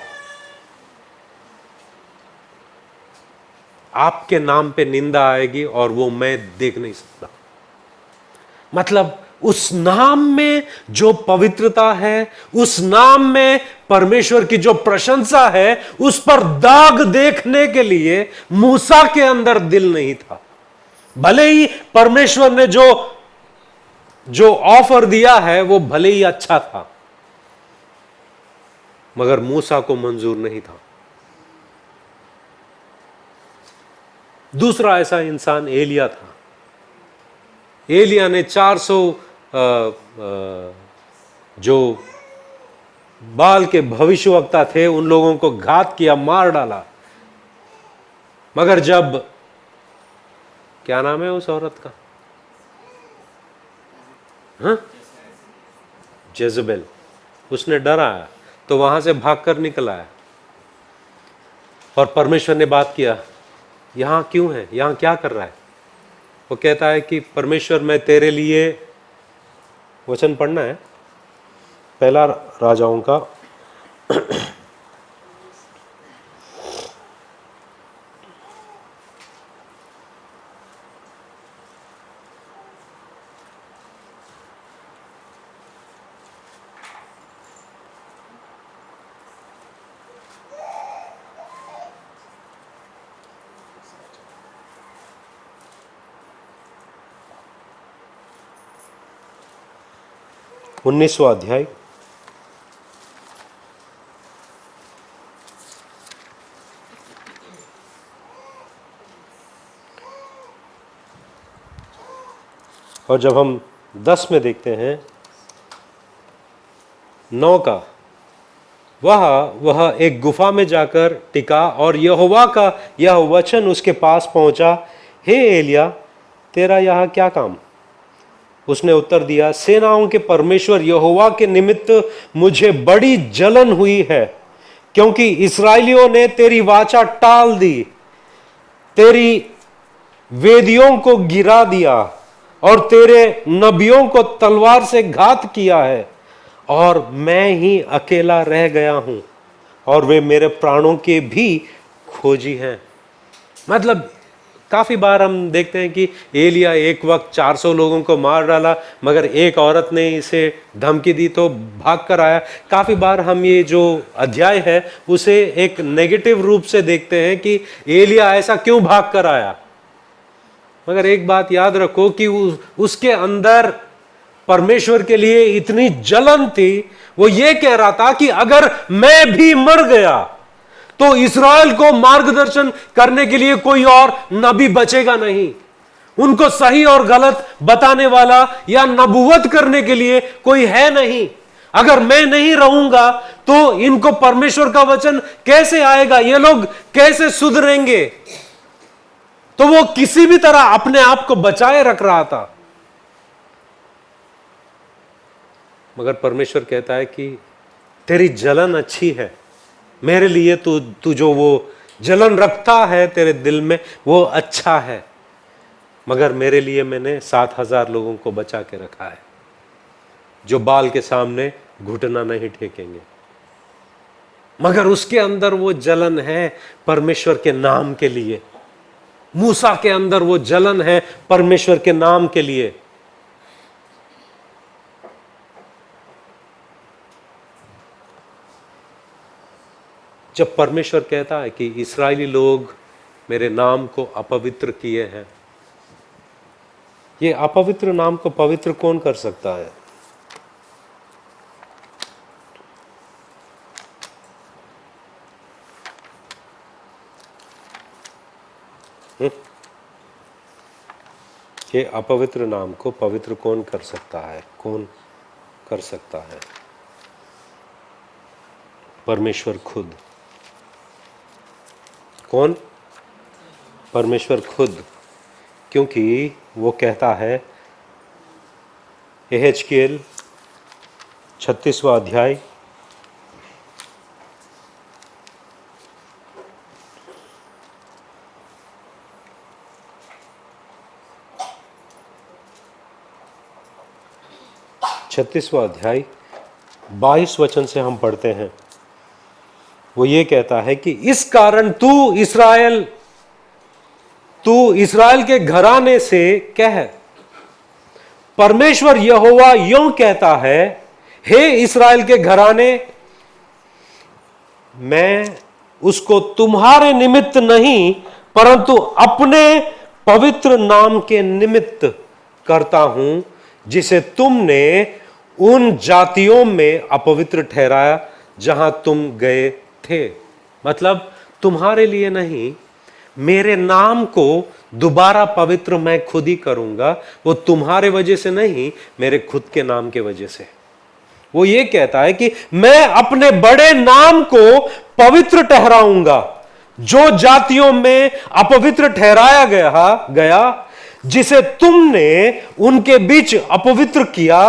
आपके नाम पे निंदा आएगी और वो मैं देख नहीं सकता। मतलब उस नाम में जो पवित्रता है, उस नाम में परमेश्वर की जो प्रशंसा है, उस पर दाग देखने के लिए मूसा के अंदर दिल नहीं था। भले ही परमेश्वर ने जो ऑफर दिया है वो भले ही अच्छा था, मगर मूसा को मंजूर नहीं था। दूसरा ऐसा इंसान एलिया था। एलिया ने 400 जो बाल के भविष्यवक्ता थे उन लोगों को घात किया, मार डाला। मगर जब, क्या नाम है उस औरत का? हाँ, जेजबेल, उसने डराया तो वहां से भागकर निकल आया और परमेश्वर ने बात किया, यहां क्यों है, यहां क्या कर रहा है? वो कहता है कि परमेश्वर, मैं तेरे लिए, वचन पढ़ना है पहला राजाओं का 19वां अध्याय और जब हम 10 में देखते हैं 9 का, वह एक गुफा में जाकर टिका और यहोवा का यह वचन उसके पास पहुंचा, हे एलिया, तेरा यहां क्या काम? उसने उत्तर दिया, सेनाओं के परमेश्वर यहोवा के निमित्त मुझे बड़ी जलन हुई है, क्योंकि इस्राएलियों ने तेरी वाचा टाल दी, तेरी वेदियों को गिरा दिया और तेरे नबियों को तलवार से घात किया है, और मैं ही अकेला रह गया हूं, और वे मेरे प्राणों के भी खोजी हैं। मतलब काफी बार हम देखते हैं कि एलिया एक वक्त 400 लोगों को मार डाला, मगर एक औरत ने इसे धमकी दी तो भाग कर आया। काफी बार हम ये जो अध्याय है उसे एक नेगेटिव रूप से देखते हैं कि एलिया ऐसा क्यों भाग कर आया। मगर एक बात याद रखो कि उसके अंदर परमेश्वर के लिए इतनी जलन थी, वो ये कह रहा था कि अगर मैं भी मर गया तो इस्राएल को मार्गदर्शन करने के लिए कोई और नबी बचेगा नहीं, उनको सही और गलत बताने वाला या नबूवत करने के लिए कोई है नहीं। अगर मैं नहीं रहूंगा तो इनको परमेश्वर का वचन कैसे आएगा, ये लोग कैसे सुधरेंगे। तो वो किसी भी तरह अपने आप को बचाए रख रहा था। मगर परमेश्वर कहता है कि तेरी जलन अच्छी है, मेरे लिए तू जो वो जलन रखता है तेरे दिल में वो अच्छा है, मगर मेरे लिए मैंने 7,000 लोगों को बचा के रखा है जो बाल के सामने घुटना नहीं टेकेंगे। मगर उसके अंदर वो जलन है परमेश्वर के नाम के लिए। मूसा के अंदर वो जलन है परमेश्वर के नाम के लिए। जब परमेश्वर कहता है कि इस्राएली लोग मेरे नाम को अपवित्र किए हैं, ये अपवित्र नाम को पवित्र कौन कर सकता है? ये अपवित्र नाम को पवित्र कौन कर सकता है? कौन कर सकता है? परमेश्वर खुद। कौन? परमेश्वर खुद। क्योंकि वो कहता है, यहेजकेल 36वां अध्याय 36वां अध्याय 22 वचन से हम पढ़ते हैं। वो ये कहता है कि इस कारण तू इस्राएल के घराने से कह, परमेश्वर यहोवा यूं कहता है, हे इस्राएल के घराने, मैं उसको तुम्हारे निमित्त नहीं परंतु अपने पवित्र नाम के निमित्त करता हूं, जिसे तुमने उन जातियों में अपवित्र ठहराया जहां तुम गए थे। मतलब तुम्हारे लिए नहीं, मेरे नाम को दोबारा पवित्र मैं खुद ही करूंगा। वो तुम्हारे वजह से नहीं, मेरे खुद के नाम के वजह से। वो ये कहता है कि मैं अपने बड़े नाम को पवित्र ठहराऊंगा जो जातियों में अपवित्र ठहराया गया, जिसे तुमने उनके बीच अपवित्र किया।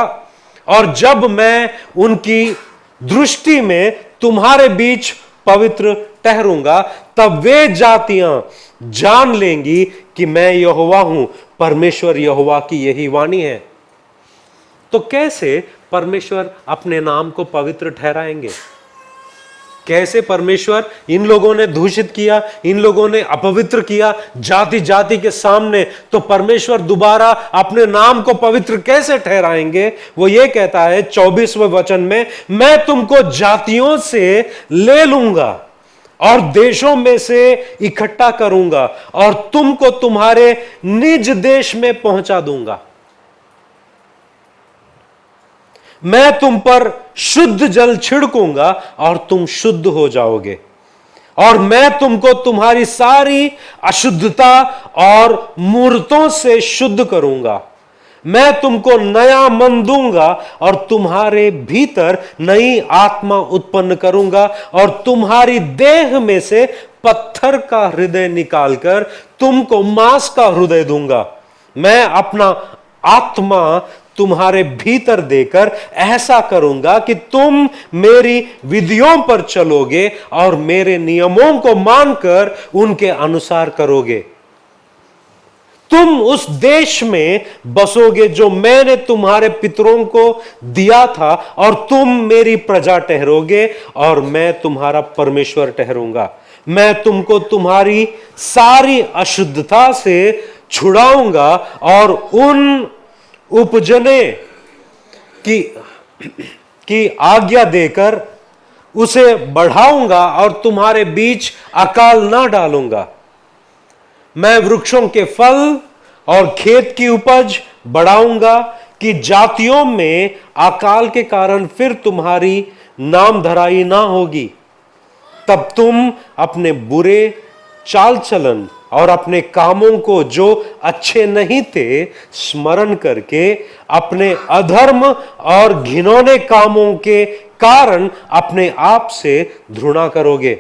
और जब मैं उनकी दृष्टि में तुम्हारे बीच पवित्र ठहरूंगा, तब वे जातियां जान लेंगी कि मैं यहोवा हूं। परमेश्वर यहोवा की यही वाणी है। तो कैसे परमेश्वर अपने नाम को पवित्र ठहराएंगे? कैसे परमेश्वर, इन लोगों ने दूषित किया, इन लोगों ने अपवित्र किया जाति जाति के सामने, तो परमेश्वर दोबारा अपने नाम को पवित्र कैसे ठहराएंगे? वो ये कहता है 24वें वचन में, मैं तुमको जातियों से ले लूंगा और देशों में से इकट्ठा करूंगा और तुमको तुम्हारे निज देश में पहुंचा दूंगा। मैं तुम पर शुद्ध जल छिड़कूंगा और तुम शुद्ध हो जाओगे, और मैं तुमको तुम्हारी सारी अशुद्धता और मूर्तों से शुद्ध करूंगा। मैं तुमको नया मन दूंगा और तुम्हारे भीतर नई आत्मा उत्पन्न करूंगा, और तुम्हारी देह में से पत्थर का हृदय निकालकर तुमको मांस का हृदय दूंगा। मैं अपना आत्मा तुम्हारे भीतर देकर ऐसा करूंगा कि तुम मेरी विधियों पर चलोगे और मेरे नियमों को मानकर उनके अनुसार करोगे। तुम उस देश में बसोगे जो मैंने तुम्हारे पितरों को दिया था, और तुम मेरी प्रजा ठहरोगे और मैं तुम्हारा परमेश्वर ठहरूंगा। मैं तुमको तुम्हारी सारी अशुद्धता से छुड़ाऊंगा और उन उपजने की आज्ञा देकर उसे बढ़ाऊंगा और तुम्हारे बीच अकाल ना डालूंगा। मैं वृक्षों के फल और खेत की उपज बढ़ाऊंगा कि जातियों में अकाल के कारण फिर तुम्हारी नामधराई ना होगी। तब तुम अपने बुरे चाल चलन और अपने कामों को जो अच्छे नहीं थे स्मरण करके अपने अधर्म और घिनौने कामों के कारण अपने आप से घृणा करोगे।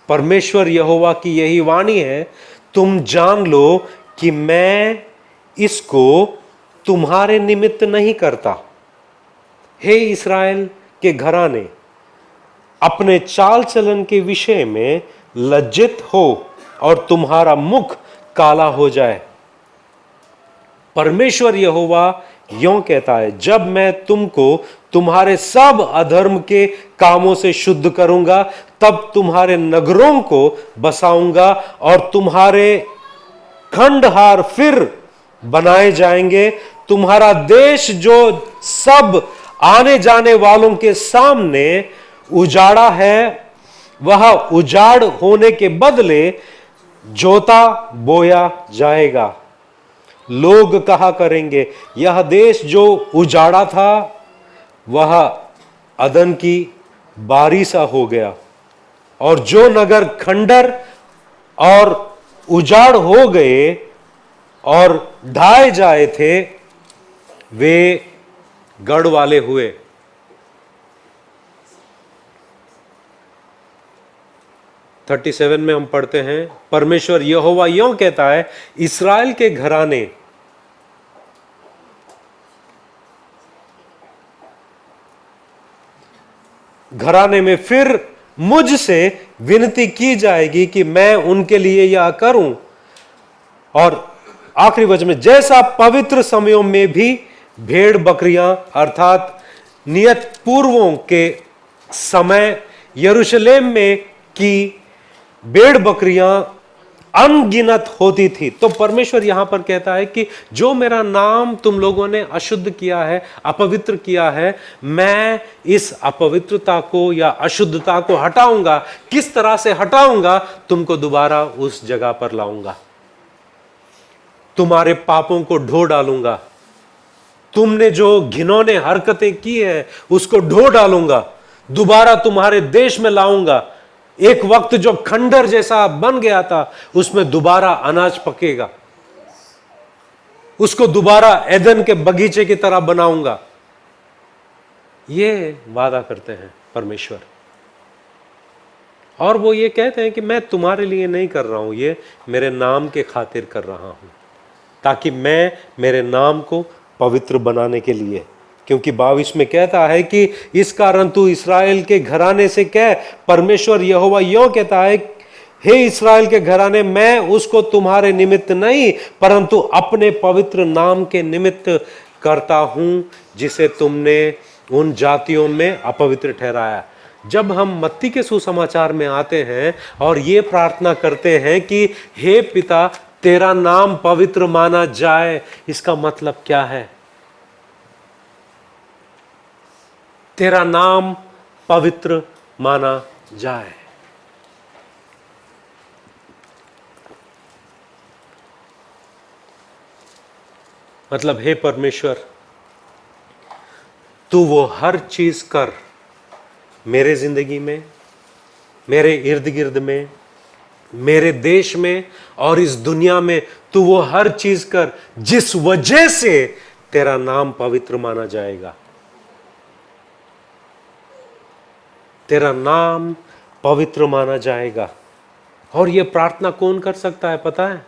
परमेश्वर यहोवा की यही वाणी है, तुम जान लो कि मैं इसको तुम्हारे निमित्त नहीं करता। हे इस्राएल के घराने, अपने चाल चलन के विषय में लज्जित हो और तुम्हारा मुख काला हो जाए। परमेश्वर यहोवा यों कहता है, जब मैं तुमको तुम्हारे सब अधर्म के कामों से शुद्ध करूंगा, तब तुम्हारे नगरों को बसाऊंगा और तुम्हारे खंडहार फिर बनाए जाएंगे। तुम्हारा देश जो सब आने जाने वालों के सामने उजाड़ा है, वह उजाड़ होने के बदले जोता बोया जाएगा। लोग कहा करेंगे, यह देश जो उजाड़ा था वह अदन की बारी सा हो गया, और जो नगर खंडर और उजाड़ हो गए और ढाए जाए थे वे गढ़ वाले हुए। थर्टी 37 में हम पढ़ते हैं, परमेश्वर यहोवा यों कहता है, इस्राएल के घराने, घराने में फिर मुझसे विनती की जाएगी कि मैं उनके लिए यह करूं। और आखिरी वचन में, जैसा पवित्र समयों में भी भेड़ बकरियां अर्थात नियत पूर्वों के समय यरूशलेम में की भेड़ बकरियां अनगिनत होती थी। तो परमेश्वर यहां पर कहता है कि जो मेरा नाम तुम लोगों ने अशुद्ध किया है, अपवित्र किया है, मैं इस अपवित्रता को या अशुद्धता को हटाऊंगा। किस तरह से हटाऊंगा? तुमको दोबारा उस जगह पर लाऊंगा, तुम्हारे पापों को ढो डालूंगा, तुमने जो घिनौने हरकतें की है उसको ढो डालूंगा, दोबारा तुम्हारे देश में लाऊंगा। एक वक्त जो खंडर जैसा बन गया था उसमें दोबारा अनाज पकेगा, उसको दोबारा एदन के बगीचे की तरह बनाऊंगा। ये वादा करते हैं परमेश्वर, और वो ये कहते हैं कि मैं तुम्हारे लिए नहीं कर रहा हूं, ये मेरे नाम के खातिर कर रहा हूं, ताकि मैं मेरे नाम को पवित्र बनाने के लिए। क्योंकि 22 में कहता है कि इस कारण तू इस्राएल के घराने से कह, परमेश्वर यहोवा यों कहता है, हे इस्राएल के घराने, मैं उसको तुम्हारे निमित्त नहीं परंतु अपने पवित्र नाम के निमित्त करता हूं, जिसे तुमने उन जातियों में अपवित्र ठहराया। जब हम मत्ती के सुसमाचार में आते हैं और ये प्रार्थना करते हैं कि हे पिता तेरा नाम पवित्र माना जाए, इसका मतलब क्या है? तेरा नाम पवित्र माना जाए। मतलब हे परमेश्वर, तू वो हर चीज कर मेरे जिंदगी में, मेरे इर्द गिर्द में, मेरे देश में और इस दुनिया में, तू वो हर चीज कर जिस वजह से तेरा नाम पवित्र माना जाएगा। तेरा नाम पवित्र माना जाएगा। और यह प्रार्थना कौन कर सकता है पता है?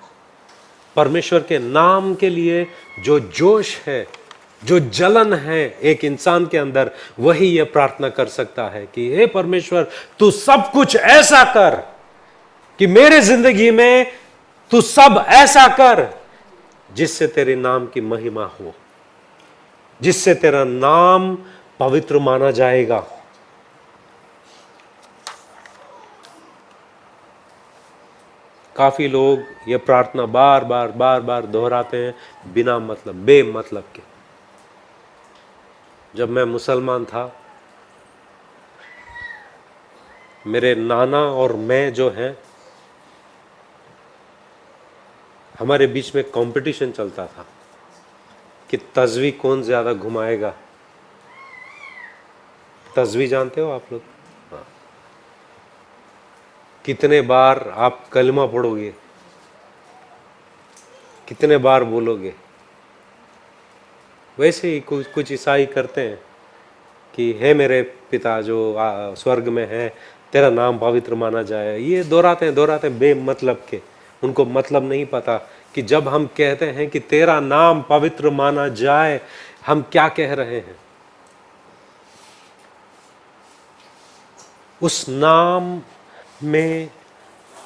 परमेश्वर के नाम के लिए जो जोश है, जो जलन है एक इंसान के अंदर, वही यह प्रार्थना कर सकता है कि हे परमेश्वर, तू सब कुछ ऐसा कर कि मेरे जिंदगी में तू सब ऐसा कर जिससे तेरे नाम की महिमा हो, जिससे तेरा नाम पवित्र माना जाएगा। काफी लोग ये प्रार्थना बार बार बार बार दोहराते हैं बिना मतलब, बेमतलब के। जब मैं मुसलमान था, मेरे नाना और मैं जो हैं, हमारे बीच में कंपटीशन चलता था कि तस्वीर कौन ज्यादा घुमाएगा। तस्वीर जानते हो आप लोग? हाँ। कितने बार आप कलमा पढ़ोगे, कितने बार बोलोगे। वैसे ही कुछ कुछ ईसाई करते हैं कि हे मेरे पिता जो स्वर्ग में है, तेरा नाम पवित्र माना जाए। ये दोहराते हैं बेमतलब के। उनको मतलब नहीं पता कि जब हम कहते हैं कि तेरा नाम पवित्र माना जाए, हम क्या कह रहे हैं। उस नाम में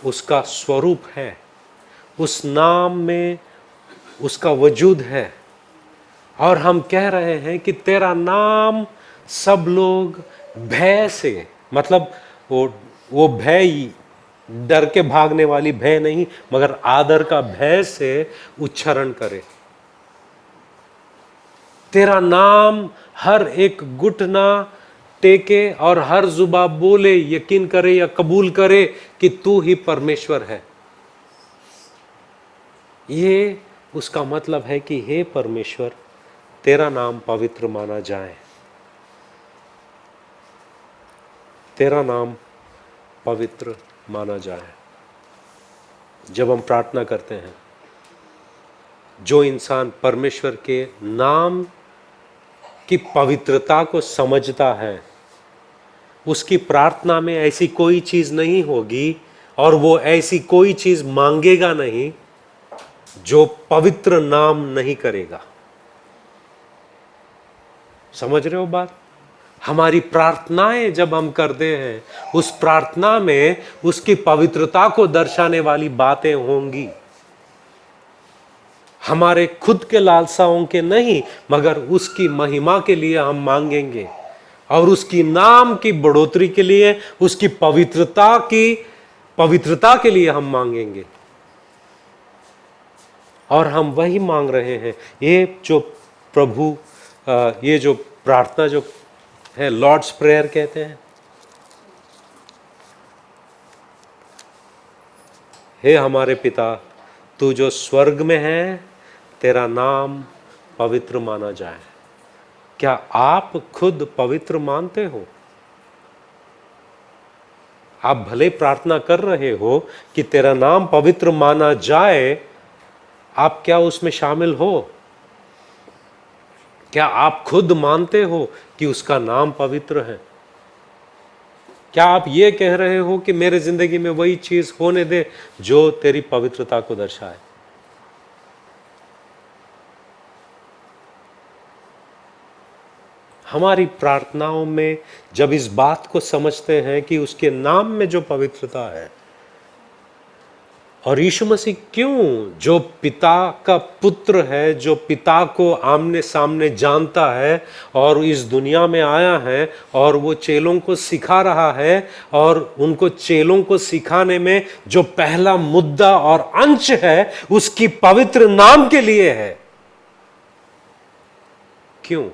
उसका स्वरूप है, उस नाम में उसका वजूद है, और हम कह रहे हैं कि तेरा नाम सब लोग भय से, मतलब वो भय डर के भागने वाली भय नहीं, मगर आदर का भय से उच्चारण करे। तेरा नाम हर एक घुटना टेके और हर जुबा बोले, यकीन करे या कबूल करे कि तू ही परमेश्वर है। ये उसका मतलब है कि हे परमेश्वर, तेरा नाम पवित्र माना जाए, तेरा नाम पवित्र माना जाए। जब हम प्रार्थना करते हैं, जो इंसान परमेश्वर के नाम की पवित्रता को समझता है, उसकी प्रार्थना में ऐसी कोई चीज नहीं होगी और वो ऐसी कोई चीज मांगेगा नहीं जो पवित्र नाम नहीं करेगा। समझ रहे हो बात? हमारी प्रार्थनाएं जब हम करते हैं, उस प्रार्थना में उसकी पवित्रता को दर्शाने वाली बातें होंगी। हमारे खुद के लालसाओं के नहीं, मगर उसकी महिमा के लिए हम मांगेंगे, और उसकी नाम की बढ़ोतरी के लिए, उसकी पवित्रता के लिए हम मांगेंगे। और हम वही मांग रहे हैं। ये जो प्रभु, ये जो प्रार्थना जो है, लॉर्ड्स प्रेयर कहते हैं। हे हमारे पिता, तू जो स्वर्ग में है, तेरा नाम पवित्र माना जाए। क्या आप खुद पवित्र मानते हो? आप भले प्रार्थना कर रहे हो कि तेरा नाम पवित्र माना जाए, आप क्या उसमें शामिल हो? क्या आप खुद मानते हो कि उसका नाम पवित्र है? क्या आप ये कह रहे हो कि मेरे जिंदगी में वही चीज होने दे जो तेरी पवित्रता को दर्शाए? हमारी प्रार्थनाओं में जब इस बात को समझते हैं कि उसके नाम में जो पवित्रता है, और यीशु मसीह क्यों, जो पिता का पुत्र है, जो पिता को आमने सामने जानता है और इस दुनिया में आया है, और वो चेलों को सिखा रहा है, और उनको चेलों को सिखाने में जो पहला मुद्दा और अंश है, उसकी पवित्र नाम के लिए है। क्यों?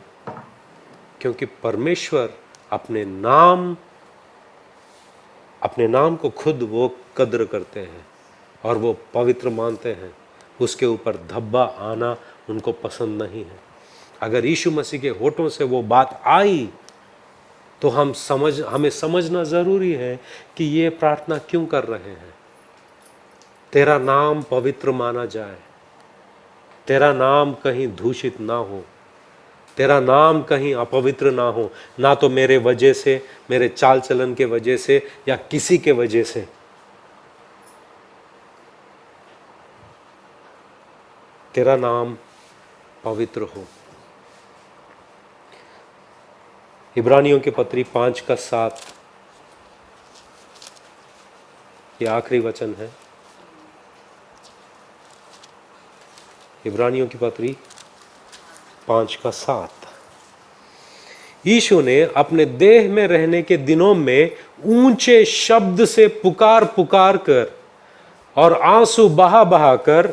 क्योंकि परमेश्वर अपने नाम को खुद वो कद्र करते हैं और वो पवित्र मानते हैं। उसके ऊपर धब्बा आना उनको पसंद नहीं है। अगर यीशु मसीह के होठों से वो बात आई तो हमें समझना जरूरी है कि ये प्रार्थना क्यों कर रहे हैं। तेरा नाम पवित्र माना जाए, तेरा नाम कहीं दूषित ना हो, तेरा नाम कहीं अपवित्र ना हो, ना तो मेरे वजह से, मेरे चाल चलन के वजह से, या किसी के वजह से। तेरा नाम पवित्र हो। इब्रानियों के पत्री 5:7, ये आखिरी वचन है। इब्रानियों की पत्री 5:7। यीशु ने अपने देह में रहने के दिनों में ऊंचे शब्द से पुकार पुकार कर और आंसू बहा बहा कर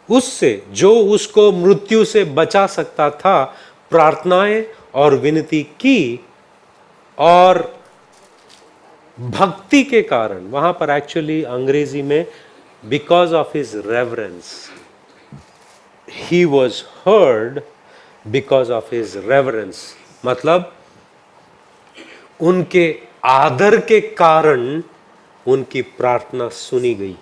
उससे जो उसको मृत्यु से बचा सकता था प्रार्थनाएं और विनती की, और भक्ति के कारण, वहां पर एक्चुअली अंग्रेजी में because of his reverence, he was heard because of his reverence, मतलब उनके आदर के कारण उनकी प्रार्थना सुनी गई।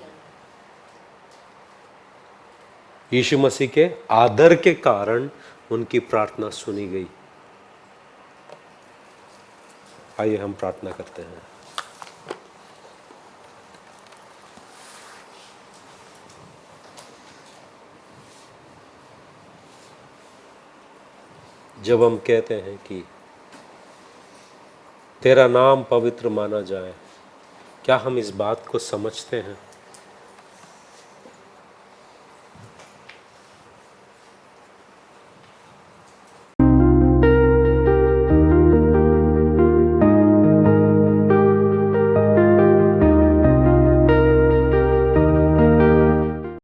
यीशु मसीह के आदर के कारण उनकी प्रार्थना सुनी गई। आइए हम प्रार्थना करते हैं। जब हम कहते हैं कि तेरा नाम पवित्र माना जाए, क्या हम इस बात को समझते हैं